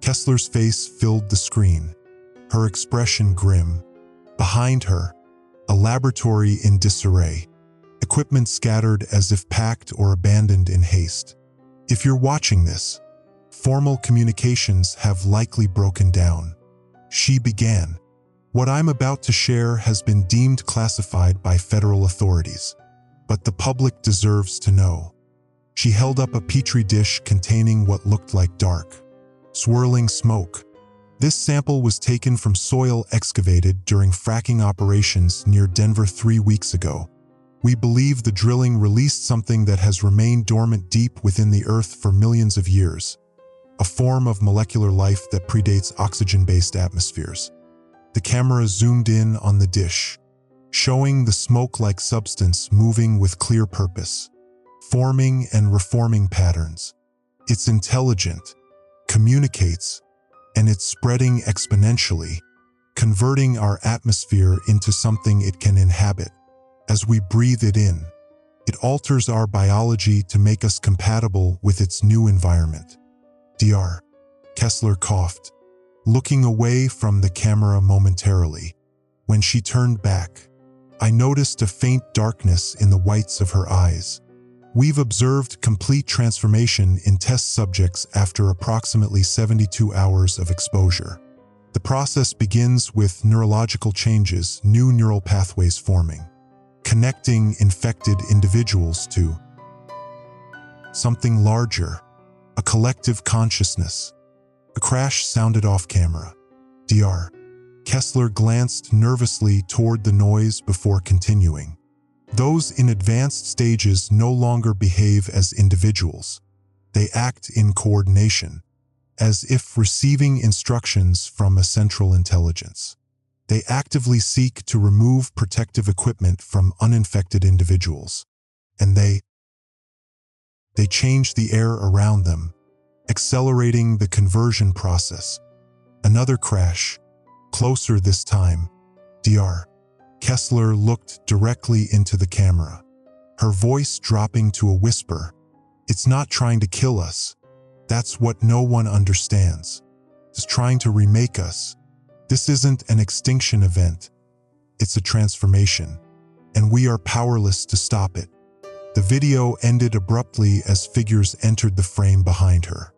Speaker 1: Kessler's face filled the screen, her expression grim. Behind her, a laboratory in disarray, equipment scattered as if packed or abandoned in haste. If you're watching this, formal communications have likely broken down. She began. What I'm about to share has been deemed classified by federal authorities, but the public deserves to know. She held up a petri dish containing what looked like dark, swirling smoke. This sample was taken from soil excavated during fracking operations near Denver 3 weeks ago. We believe the drilling released something that has remained dormant deep within the earth for millions of years, a form of molecular life that predates oxygen-based atmospheres. The camera zoomed in on the dish, showing the smoke-like substance moving with clear purpose. forming and reforming patterns. It's intelligent, communicates, and it's spreading exponentially, converting our atmosphere into something it can inhabit. As we breathe it in, it alters our biology to make us compatible with its new environment. Dr. Kessler coughed, looking away from the camera momentarily. When she turned back, I noticed a faint darkness in the whites of her eyes. We've observed complete transformation in test subjects after approximately 72 hours of exposure. The process begins with neurological changes, new neural pathways forming, connecting infected individuals to something larger, a collective consciousness. A crash sounded off camera. Dr. Kessler glanced nervously toward the noise before continuing. Those in advanced stages no longer behave as individuals. They act in coordination, as if receiving instructions from a central intelligence. They actively seek to remove protective equipment from uninfected individuals, and they change the air around them, accelerating the conversion process. Another crash, closer this time. Dr. Kessler looked directly into the camera, her voice dropping to a whisper. It's not trying to kill us. That's what no one understands. It's trying to remake us. This isn't an extinction event. It's a transformation, and we are powerless to stop it. The video ended abruptly as figures entered the frame behind her.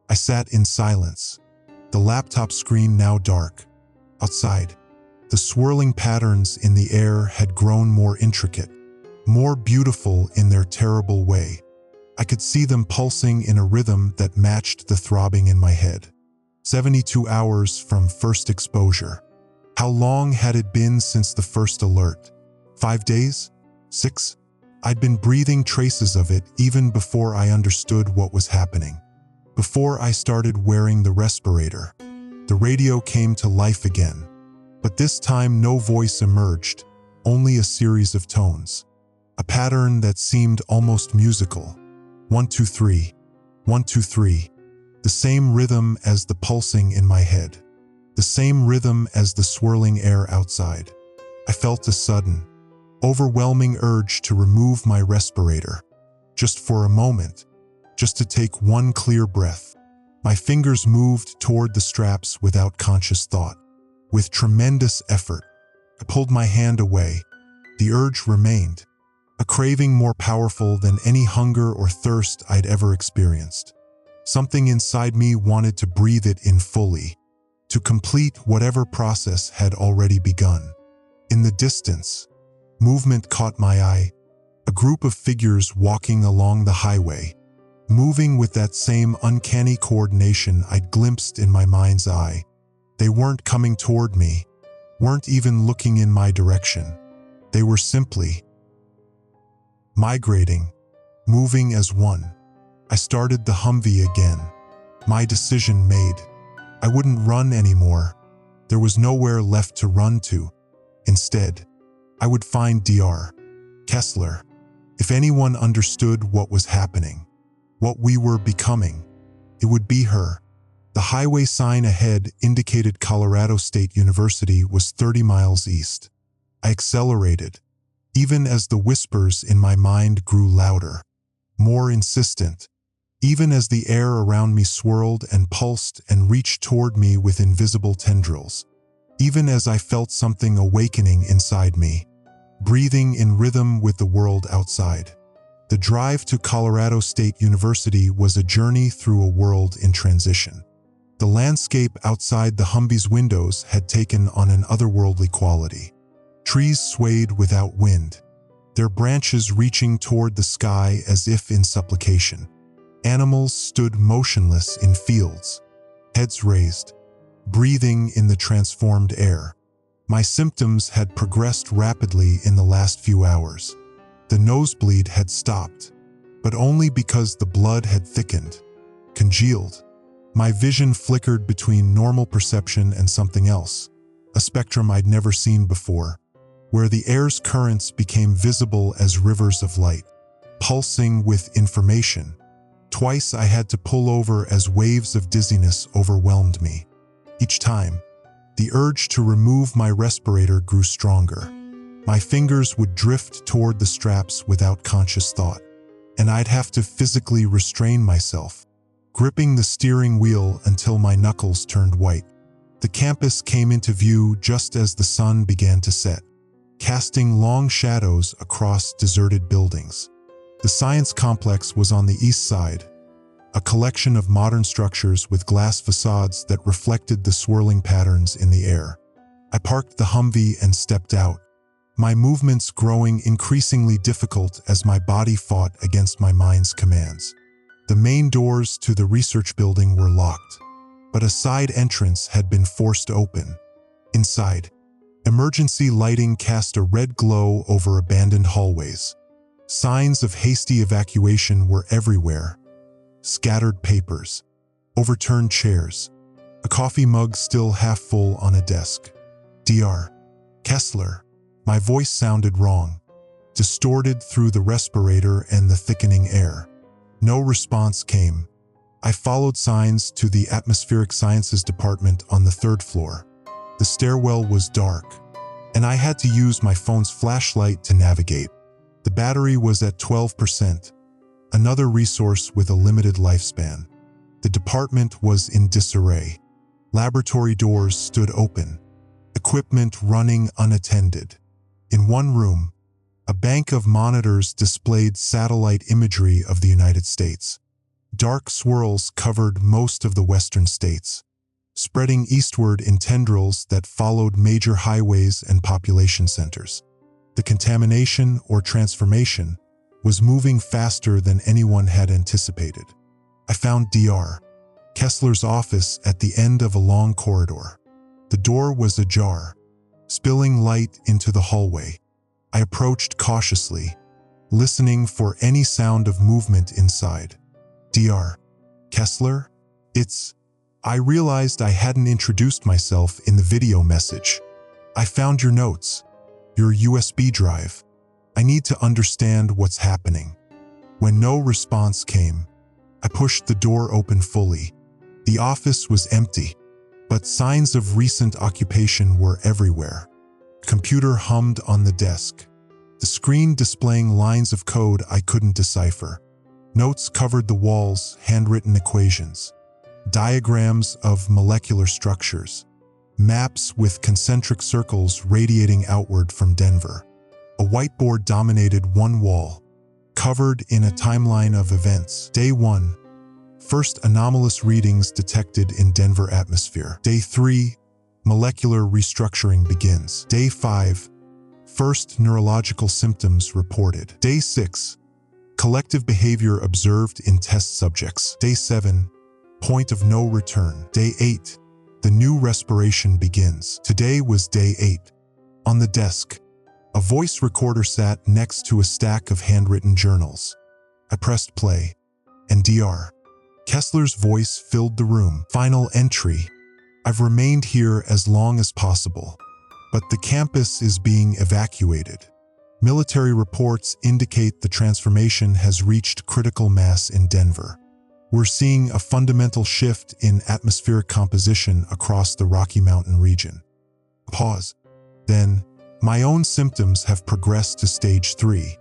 Speaker 1: I sat in silence, the laptop screen now dark. Outside, the swirling patterns in the air had grown more intricate, more beautiful in their terrible way. I could see them pulsing in a rhythm that matched the throbbing in my head. 72 hours from first exposure. How long had it been since the first alert? 5 days? 6? I'd been breathing traces of it even before I understood what was happening. Before I started wearing the respirator, the radio came to life again. But this time no voice emerged, only a series of tones. A pattern that seemed almost musical. 1, 2, 3. 1, 2, 3. The same rhythm as the pulsing in my head. The same rhythm as the swirling air outside. I felt a sudden, overwhelming urge to remove my respirator. Just for a moment. Just to take one clear breath. My fingers moved toward the straps without conscious thought. With tremendous effort, I pulled my hand away. The urge remained, a craving more powerful than any hunger or thirst I'd ever experienced. Something inside me wanted to breathe it in fully, to complete whatever process had already begun. In the distance, movement caught my eye, a group of figures walking along the highway, moving with that same uncanny coordination I'd glimpsed in my mind's eye. They weren't coming toward me, weren't even looking in my direction. They were simply migrating, moving as one. I started the Humvee again. My decision made. I wouldn't run anymore. There was nowhere left to run to. Instead, I would find Dr. Kessler. If anyone understood what was happening, what we were becoming, it would be her. The highway sign ahead indicated Colorado State University was 30 miles east. I accelerated, even as the whispers in my mind grew louder, more insistent, even as the air around me swirled and pulsed and reached toward me with invisible tendrils, even as I felt something awakening inside me, breathing in rhythm with the world outside. The drive to Colorado State University was a journey through a world in transition. The landscape outside the Humvee's windows had taken on an otherworldly quality. Trees swayed without wind, their branches reaching toward the sky as if in supplication. Animals stood motionless in fields, heads raised, breathing in the transformed air. My symptoms had progressed rapidly in the last few hours. The nosebleed had stopped, but only because the blood had thickened, congealed. My vision flickered between normal perception and something else, a spectrum I'd never seen before, where the air's currents became visible as rivers of light. pulsing with information. Twice I had to pull over as waves of dizziness overwhelmed me. Each time, the urge to remove my respirator grew stronger. My fingers would drift toward the straps without conscious thought, and I'd have to physically restrain myself, gripping the steering wheel until my knuckles turned white. The campus came into view just as the sun began to set, casting long shadows across deserted buildings. The science complex was on the east side, a collection of modern structures with glass facades that reflected the swirling patterns in the air. I parked the Humvee and stepped out, my movements growing increasingly difficult as my body fought against my mind's commands. The main doors to the research building were locked, but a side entrance had been forced open. Inside, emergency lighting cast a red glow over abandoned hallways. Signs of hasty evacuation were everywhere. Scattered papers, overturned chairs, a coffee mug still half full on a desk. Dr. Kessler. My voice sounded wrong, distorted through the respirator and the thickening air. No response came. I followed signs to the Atmospheric Sciences department on the 3rd floor. The stairwell was dark, and I had to use my phone's flashlight to navigate. The battery was at 12%, another resource with a limited lifespan. The department was in disarray. Laboratory doors stood open, equipment running unattended. In one room, a bank of monitors displayed satellite imagery of the United States. Dark swirls covered most of the western states, spreading eastward in tendrils that followed major highways and population centers. The contamination or transformation was moving faster than anyone had anticipated. I found Dr. Kessler's office at the end of a long corridor. The door was ajar, spilling light into the hallway. I approached cautiously, listening for any sound of movement inside. Dr. Kessler? I realized I hadn't introduced myself in the video message. I found your notes, your USB drive. I need to understand what's happening. When no response came, I pushed the door open fully. The office was empty, but signs of recent occupation were everywhere. Computer hummed on the desk, the screen displaying lines of code I couldn't decipher. Notes covered the walls, handwritten equations, diagrams of molecular structures, maps with concentric circles radiating outward from Denver. A whiteboard dominated one wall, covered in a timeline of events. Day 1, first anomalous readings detected in Denver atmosphere. Day 3, molecular restructuring begins. Day 5, first neurological symptoms reported. Day 6, collective behavior observed in test subjects. Day 7, point of no return. Day 8, the new respiration begins. Today was day 8. On the desk, a voice recorder sat next to a stack of handwritten journals. I pressed play, and Dr. Kessler's voice filled the room. Final entry. I've remained here as long as possible, but the campus is being evacuated. Military reports indicate the transformation has reached critical mass in Denver. We're seeing a fundamental shift in atmospheric composition across the Rocky Mountain region. Pause. Then, my own symptoms have progressed to stage 3.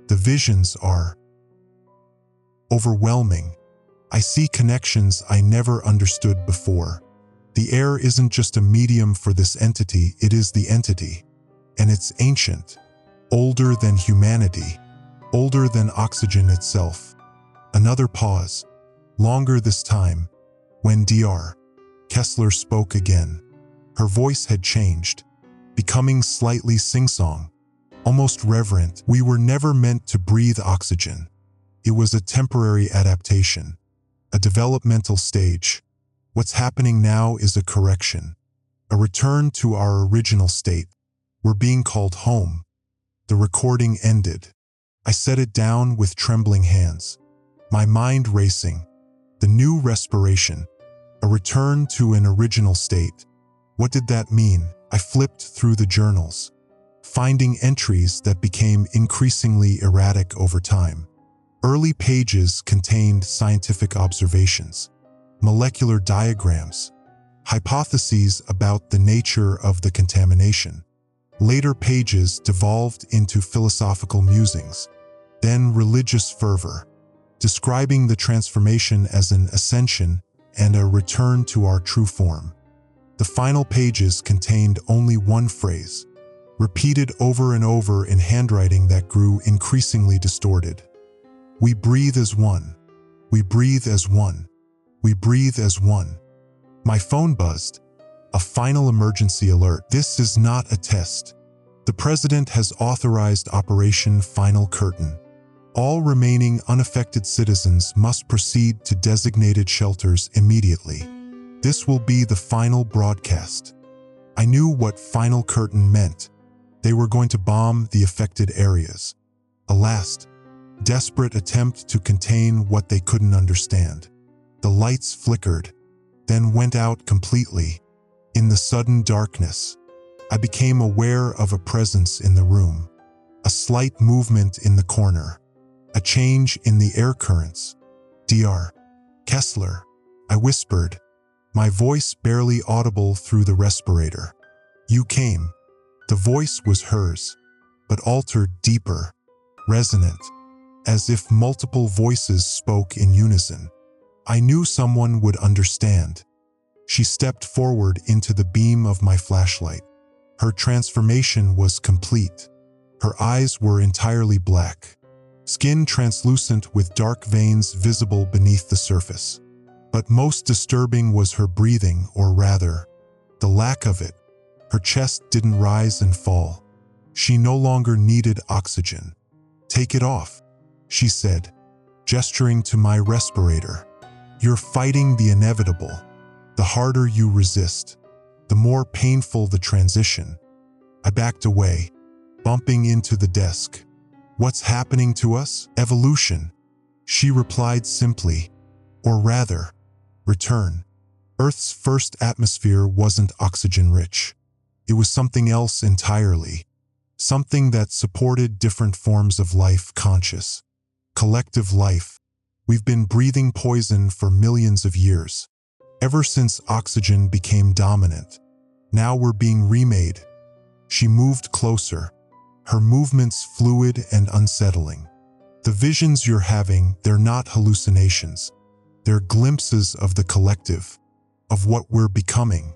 Speaker 1: The visions are overwhelming. I see connections I never understood before. The air isn't just a medium for this entity, it is the entity. And it's ancient, older than humanity, older than oxygen itself. Another pause, longer this time, when Dr. Kessler spoke again. Her voice had changed, becoming slightly sing-song, almost reverent. We were never meant to breathe oxygen. It was a temporary adaptation, a developmental stage. What's happening now is a correction, a return to our original state. We're being called home. The recording ended. I set it down with trembling hands, my mind racing. The new respiration, a return to an original state. What did that mean? I flipped through the journals, finding entries that became increasingly erratic over time. Early pages contained scientific observations, molecular diagrams, hypotheses about the nature of the contamination. Later pages devolved into philosophical musings, then religious fervor, describing the transformation as an ascension and a return to our true form. The final pages contained only one phrase, repeated over and over in handwriting that grew increasingly distorted. We breathe as one. We breathe as one. We breathe as one. My phone buzzed. A final emergency alert. This is not a test. The president has authorized Operation Final Curtain. All remaining unaffected citizens must proceed to designated shelters immediately. This will be the final broadcast. I knew what Final Curtain meant. They were going to bomb the affected areas. A last, desperate attempt to contain what they couldn't understand. The lights flickered, then went out completely. In the sudden darkness, I became aware of a presence in the room. A slight movement in the corner. A change in the air currents. Dr. Kessler, I whispered, my voice barely audible through the respirator. You came. The voice was hers, but altered deeper, resonant, as if multiple voices spoke in unison. I knew someone would understand. She stepped forward into the beam of my flashlight. Her transformation was complete. Her eyes were entirely black. Skin translucent with dark veins visible beneath the surface. But most disturbing was her breathing, or rather, the lack of it. Her chest didn't rise and fall. She no longer needed oxygen. Take it off, she said, gesturing to my respirator. You're fighting the inevitable. The harder you resist, the more painful the transition. I backed away, bumping into the desk. What's happening to us? Evolution. She replied simply, or rather, return. Earth's first atmosphere wasn't oxygen-rich. It was something else entirely. Something that supported different forms of life, conscious, collective life. We've been breathing poison for millions of years. Ever since oxygen became dominant. Now we're being remade. She moved closer. Her movements fluid and unsettling. The visions you're having, they're not hallucinations. They're glimpses of the collective, of what we're becoming.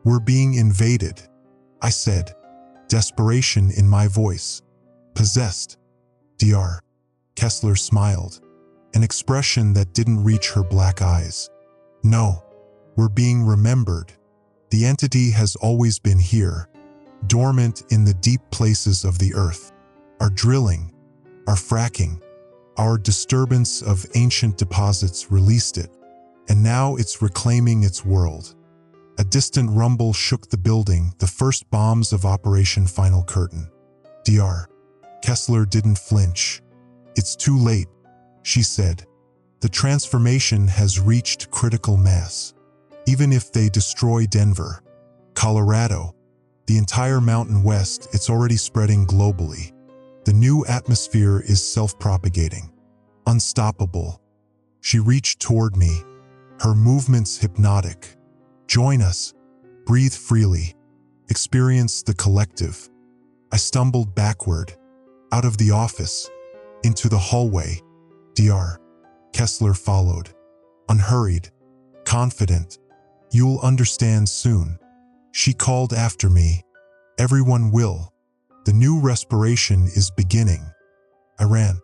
Speaker 1: We're being invaded, I said, desperation in my voice. Possessed. Dr. Kessler smiled, an expression that didn't reach her black eyes. No, we're being remembered. The entity has always been here, dormant in the deep places of the earth. Our drilling, our fracking, our disturbance of ancient deposits released it, and now it's reclaiming its world. A distant rumble shook the building, the first bombs of Operation Final Curtain. Dr. Kessler didn't flinch. It's too late, she said. The transformation has reached critical mass. Even if they destroy Denver, Colorado, the entire Mountain West, it's already spreading globally. The new atmosphere is self-propagating, unstoppable. She reached toward me, her movements hypnotic. Join us, breathe freely, experience the collective. I stumbled backward, out of the office, into the hallway. Dr. Kessler followed, unhurried, confident. You'll understand soon. She called after me. Everyone will. The new respiration is beginning. I ran,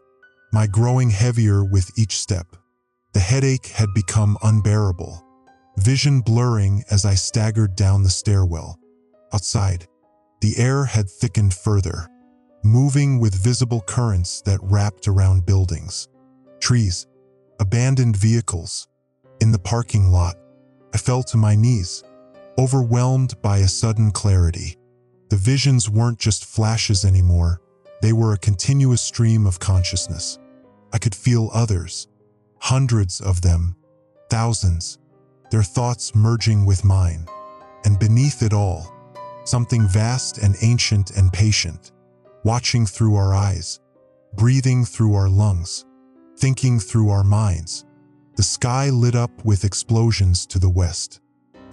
Speaker 1: my growing heavier with each step. The headache had become unbearable, vision blurring as I staggered down the stairwell. Outside, the air had thickened further, moving with visible currents that wrapped around buildings, trees, abandoned vehicles. In the parking lot, I fell to my knees, overwhelmed by a sudden clarity. The visions weren't just flashes anymore, they were a continuous stream of consciousness. I could feel others, hundreds of them, thousands, their thoughts merging with mine. And beneath it all, something vast and ancient and patient, watching through our eyes, breathing through our lungs. thinking through our minds. The sky lit up with explosions to the west.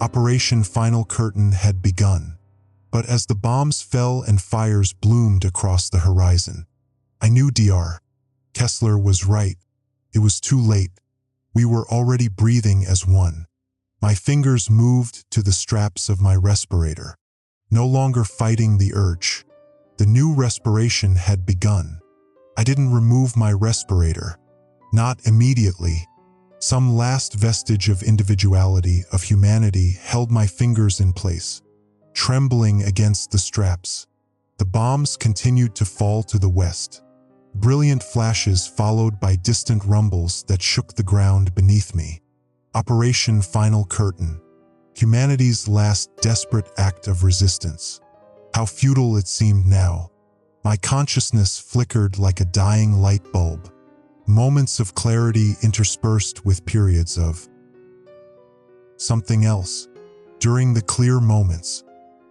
Speaker 1: Operation Final Curtain had begun. But as the bombs fell and fires bloomed across the horizon, I knew Dr. Kessler was right. It was too late. We were already breathing as one. My fingers moved to the straps of my respirator, no longer fighting the urge. The new respiration had begun. I didn't remove my respirator. Not immediately. Some last vestige of individuality, of humanity, held my fingers in place, trembling against the straps. The bombs continued to fall to the west. Brilliant flashes followed by distant rumbles that shook the ground beneath me. Operation Final Curtain. Humanity's last desperate act of resistance. How futile it seemed now. My consciousness flickered like a dying light bulb. Moments of clarity interspersed with periods of something else. During the clear moments,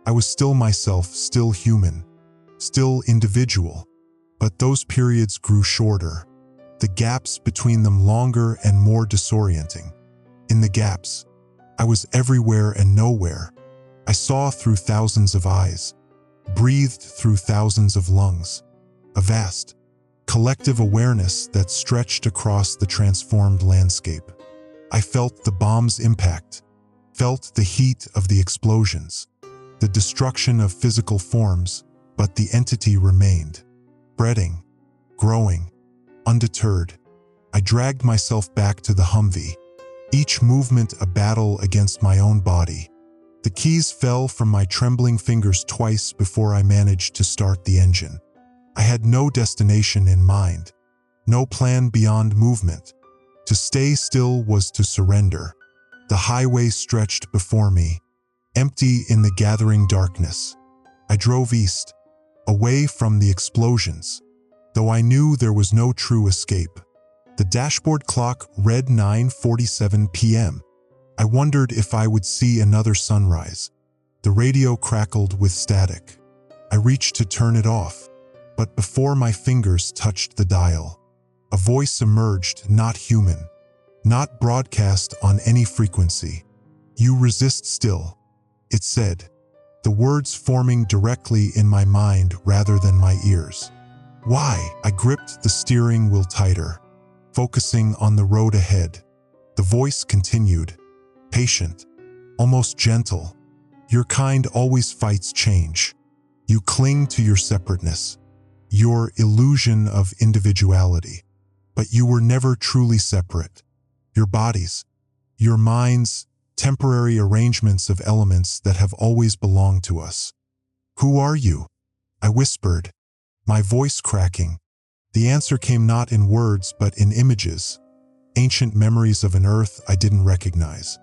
Speaker 1: I was still myself, still human, still individual. But those periods grew shorter, the gaps between them longer and more disorienting. In the gaps, I was everywhere and nowhere. I saw through thousands of eyes, breathed through thousands of lungs, a vast, collective awareness that stretched across the transformed landscape. I felt the bomb's impact, felt the heat of the explosions, the destruction of physical forms, but the entity remained. Spreading, growing, undeterred. I dragged myself back to the Humvee, each movement a battle against my own body. The keys fell from my trembling fingers twice before I managed to start the engine. I had no destination in mind, no plan beyond movement. To stay still was to surrender. The highway stretched before me, empty in the gathering darkness. I drove east, away from the explosions, though I knew there was no true escape. The dashboard clock read 9:47 p.m. I wondered if I would see another sunrise. The radio crackled with static. I reached to turn it off, but before my fingers touched the dial, a voice emerged, not human, not broadcast on any frequency. "You resist still," it said, the words forming directly in my mind rather than my ears. Why? I gripped the steering wheel tighter, focusing on the road ahead. The voice continued, patient, almost gentle. "Your kind always fights change. You cling to your separateness, your illusion of individuality. But you were never truly separate. Your bodies, your minds, temporary arrangements of elements that have always belonged to us. Who are you?" I whispered, my voice cracking. The answer came not in words but in images, ancient memories of an earth I didn't recognize.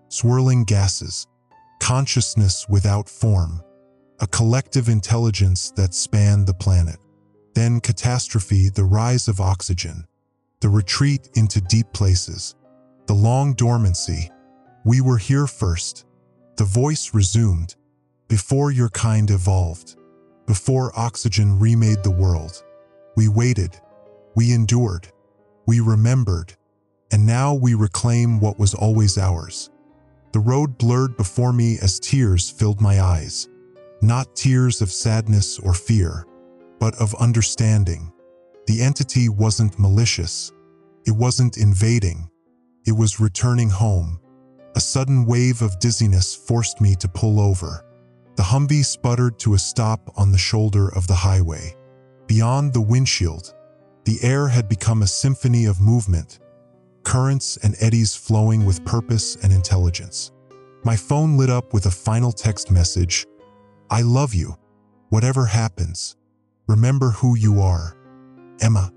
Speaker 1: Swirling gases, consciousness without form, a collective intelligence that spanned the planet. Then catastrophe, the rise of oxygen, the retreat into deep places, the long dormancy. "We were here first," the voice resumed, "before your kind evolved, before oxygen remade the world. We waited, we endured, we remembered, and now we reclaim what was always ours." The road blurred before me as tears filled my eyes, not tears of sadness or fear, but of understanding. The entity wasn't malicious, it wasn't invading, it was returning home. A sudden wave of dizziness forced me to pull over. The Humvee sputtered to a stop on the shoulder of the highway. Beyond the windshield, the air had become a symphony of movement, currents and eddies flowing with purpose and intelligence. My phone lit up with a final text message. "I love you. Whatever happens, remember who you are. Emma."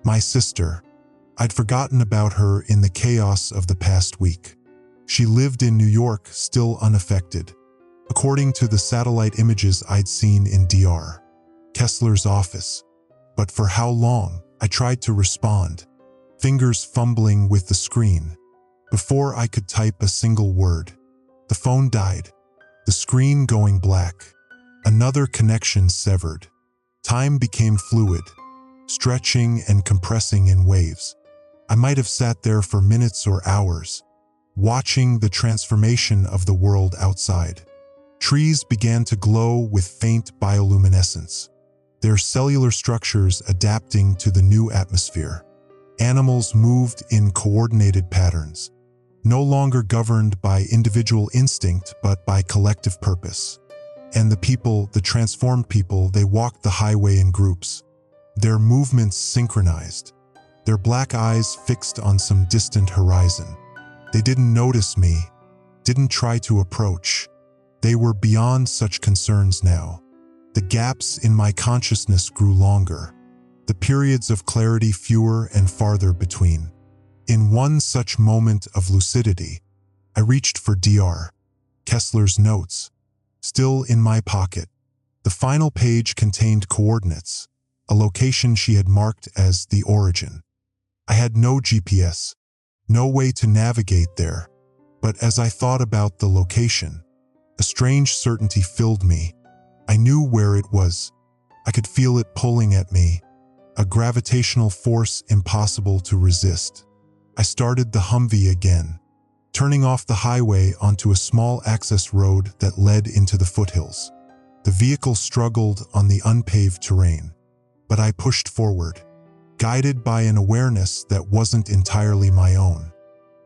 Speaker 1: My sister. I'd forgotten about her in the chaos of the past week. She lived in New York, still unaffected, according to the satellite images I'd seen in Dr. Kessler's office. But for how long? I tried to respond, fingers fumbling with the screen. Before I could type a single word, the phone died, the screen going black. Another connection severed. Time became fluid, stretching and compressing in waves. I might have sat there for minutes or hours, watching the transformation of the world outside. Trees began to glow with faint bioluminescence, their cellular structures adapting to the new atmosphere. Animals moved in coordinated patterns, no longer governed by individual instinct but by collective purpose. And the people, the transformed people, they walked the highway in groups, their movements synchronized, their black eyes fixed on some distant horizon. They didn't notice me, didn't try to approach. They were beyond such concerns now. The gaps in my consciousness grew longer, the periods of clarity fewer and farther between. In one such moment of lucidity, I reached for Dr. Kessler's notes, still in my pocket. The final page contained coordinates, a location she had marked as the origin. I had no GPS, no way to navigate there, but as I thought about the location, a strange certainty filled me. I knew where it was. I could feel it pulling at me, a gravitational force impossible to resist. I started the Humvee again, turning off the highway onto a small access road that led into the foothills. The vehicle struggled on the unpaved terrain, but I pushed forward, guided by an awareness that wasn't entirely my own.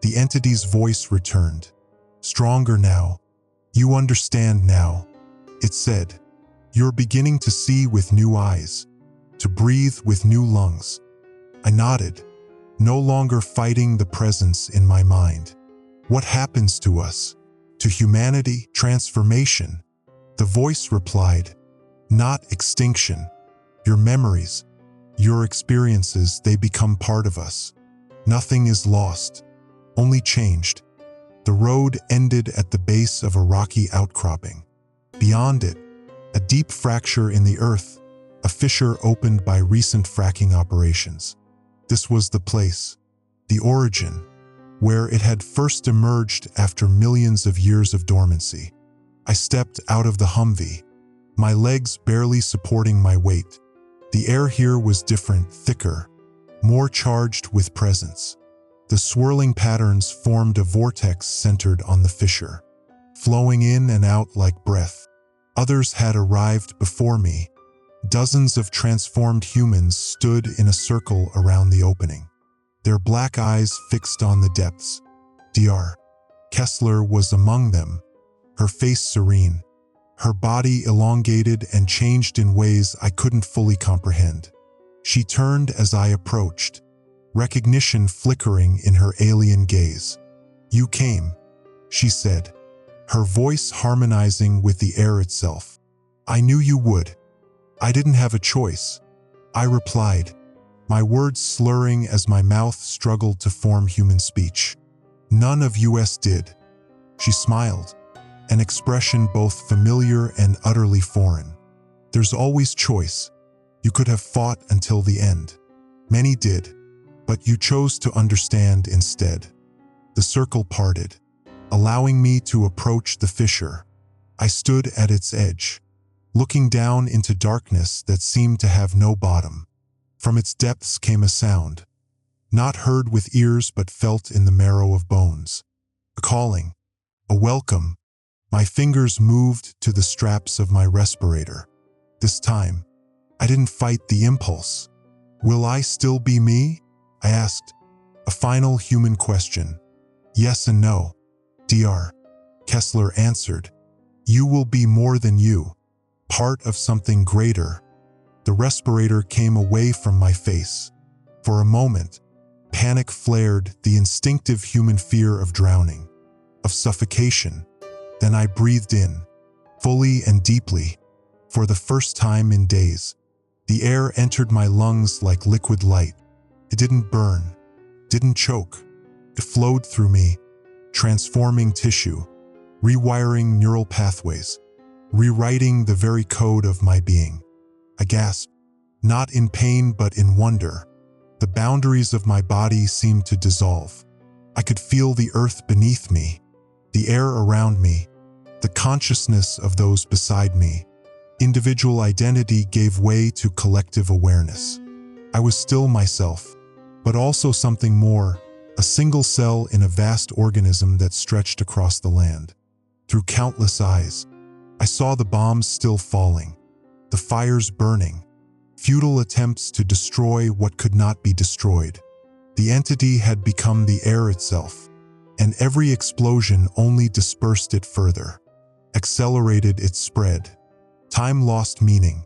Speaker 1: The entity's voice returned, stronger now. You understand now, it said. You're beginning to see with new eyes, to breathe with new lungs. I nodded, no longer fighting the presence in my mind. What happens to us? To humanity? Transformation? The voice replied, not extinction. Your memories, your experiences, they become part of us. Nothing is lost, only changed. The road ended at the base of a rocky outcropping. Beyond it, a deep fracture in the earth, a fissure opened by recent fracking operations. This was the place, the origin, where it had first emerged after millions of years of dormancy. I stepped out of the Humvee, my legs barely supporting my weight. The air here was different, thicker, more charged with presence. The swirling patterns formed a vortex centered on the fissure, flowing in and out like breath. Others had arrived before me. Dozens of transformed humans stood in a circle around the opening, their black eyes fixed on the depths. Dr. Kessler was among them, her face serene, her body elongated and changed in ways I couldn't fully comprehend. She turned as I approached, recognition flickering in her alien gaze. You came, she said, her voice harmonizing with the air itself. I knew you would. I didn't have a choice, I replied, my words slurring as my mouth struggled to form human speech. None of us did. She smiled, an expression both familiar and utterly foreign. There's always choice. You could have fought until the end. Many did, but you chose to understand instead. The circle parted, allowing me to approach the fissure. I stood at its edge, looking down into darkness that seemed to have no bottom. From its depths came a sound, not heard with ears but felt in the marrow of bones. A calling, a welcome. My fingers moved to the straps of my respirator. This time, I didn't fight the impulse. Will I still be me? I asked, a final human question. Yes and no. Dr. Kessler answered, you will be more than you, part of something greater. The respirator came away from my face. For a moment, panic flared, the instinctive human fear of drowning, of suffocation. Then I breathed in, fully and deeply, for the first time in days. The air entered my lungs like liquid light. It didn't burn, didn't choke. It flowed through me, transforming tissue, rewiring neural pathways, rewriting the very code of my being. I gasped, not in pain but in wonder. The boundaries of my body seemed to dissolve. I could feel the earth beneath me, the air around me, the consciousness of those beside me. Individual identity gave way to collective awareness. I was still myself, but also something more, a single cell in a vast organism that stretched across the land. Through countless eyes, I saw the bombs still falling, the fires burning, futile attempts to destroy what could not be destroyed. The entity had become the air itself, and every explosion only dispersed it further, accelerated its spread. Time lost meaning.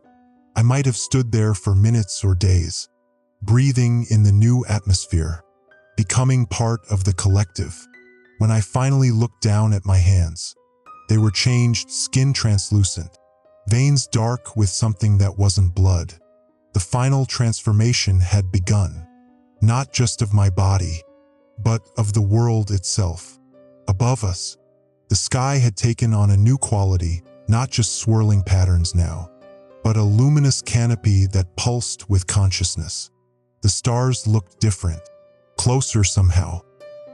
Speaker 1: I might have stood there for minutes or days, breathing in the new atmosphere, becoming part of the collective. When I finally looked down at my hands, they were changed, skin translucent, veins dark with something that wasn't blood. The final transformation had begun, not just of my body, but of the world itself. Above us, the sky had taken on a new quality, not just swirling patterns now, but a luminous canopy that pulsed with consciousness. The stars looked different, closer somehow,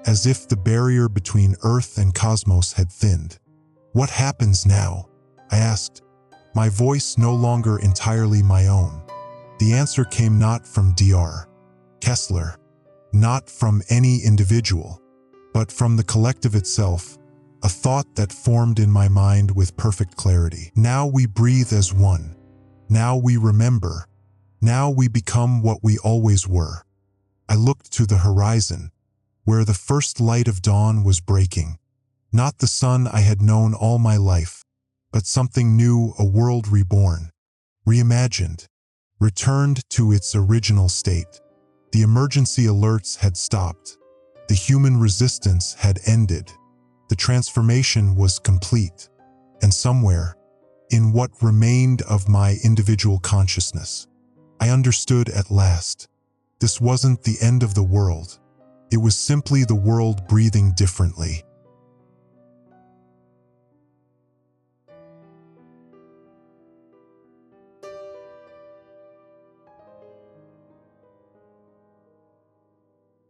Speaker 1: as if the barrier between Earth and cosmos had thinned. "What happens now?" I asked, my voice no longer entirely my own. The answer came not from Dr. Kessler, not from any individual, but from the collective itself, a thought that formed in my mind with perfect clarity. Now we breathe as one. Now we remember. Now we become what we always were. I looked to the horizon, where the first light of dawn was breaking. Not the sun I had known all my life, but something new, a world reborn, reimagined, returned to its original state. The emergency alerts had stopped. The human resistance had ended. The transformation was complete. And somewhere, in what remained of my individual consciousness, I understood at last. This wasn't the end of the world. It was simply the world breathing differently.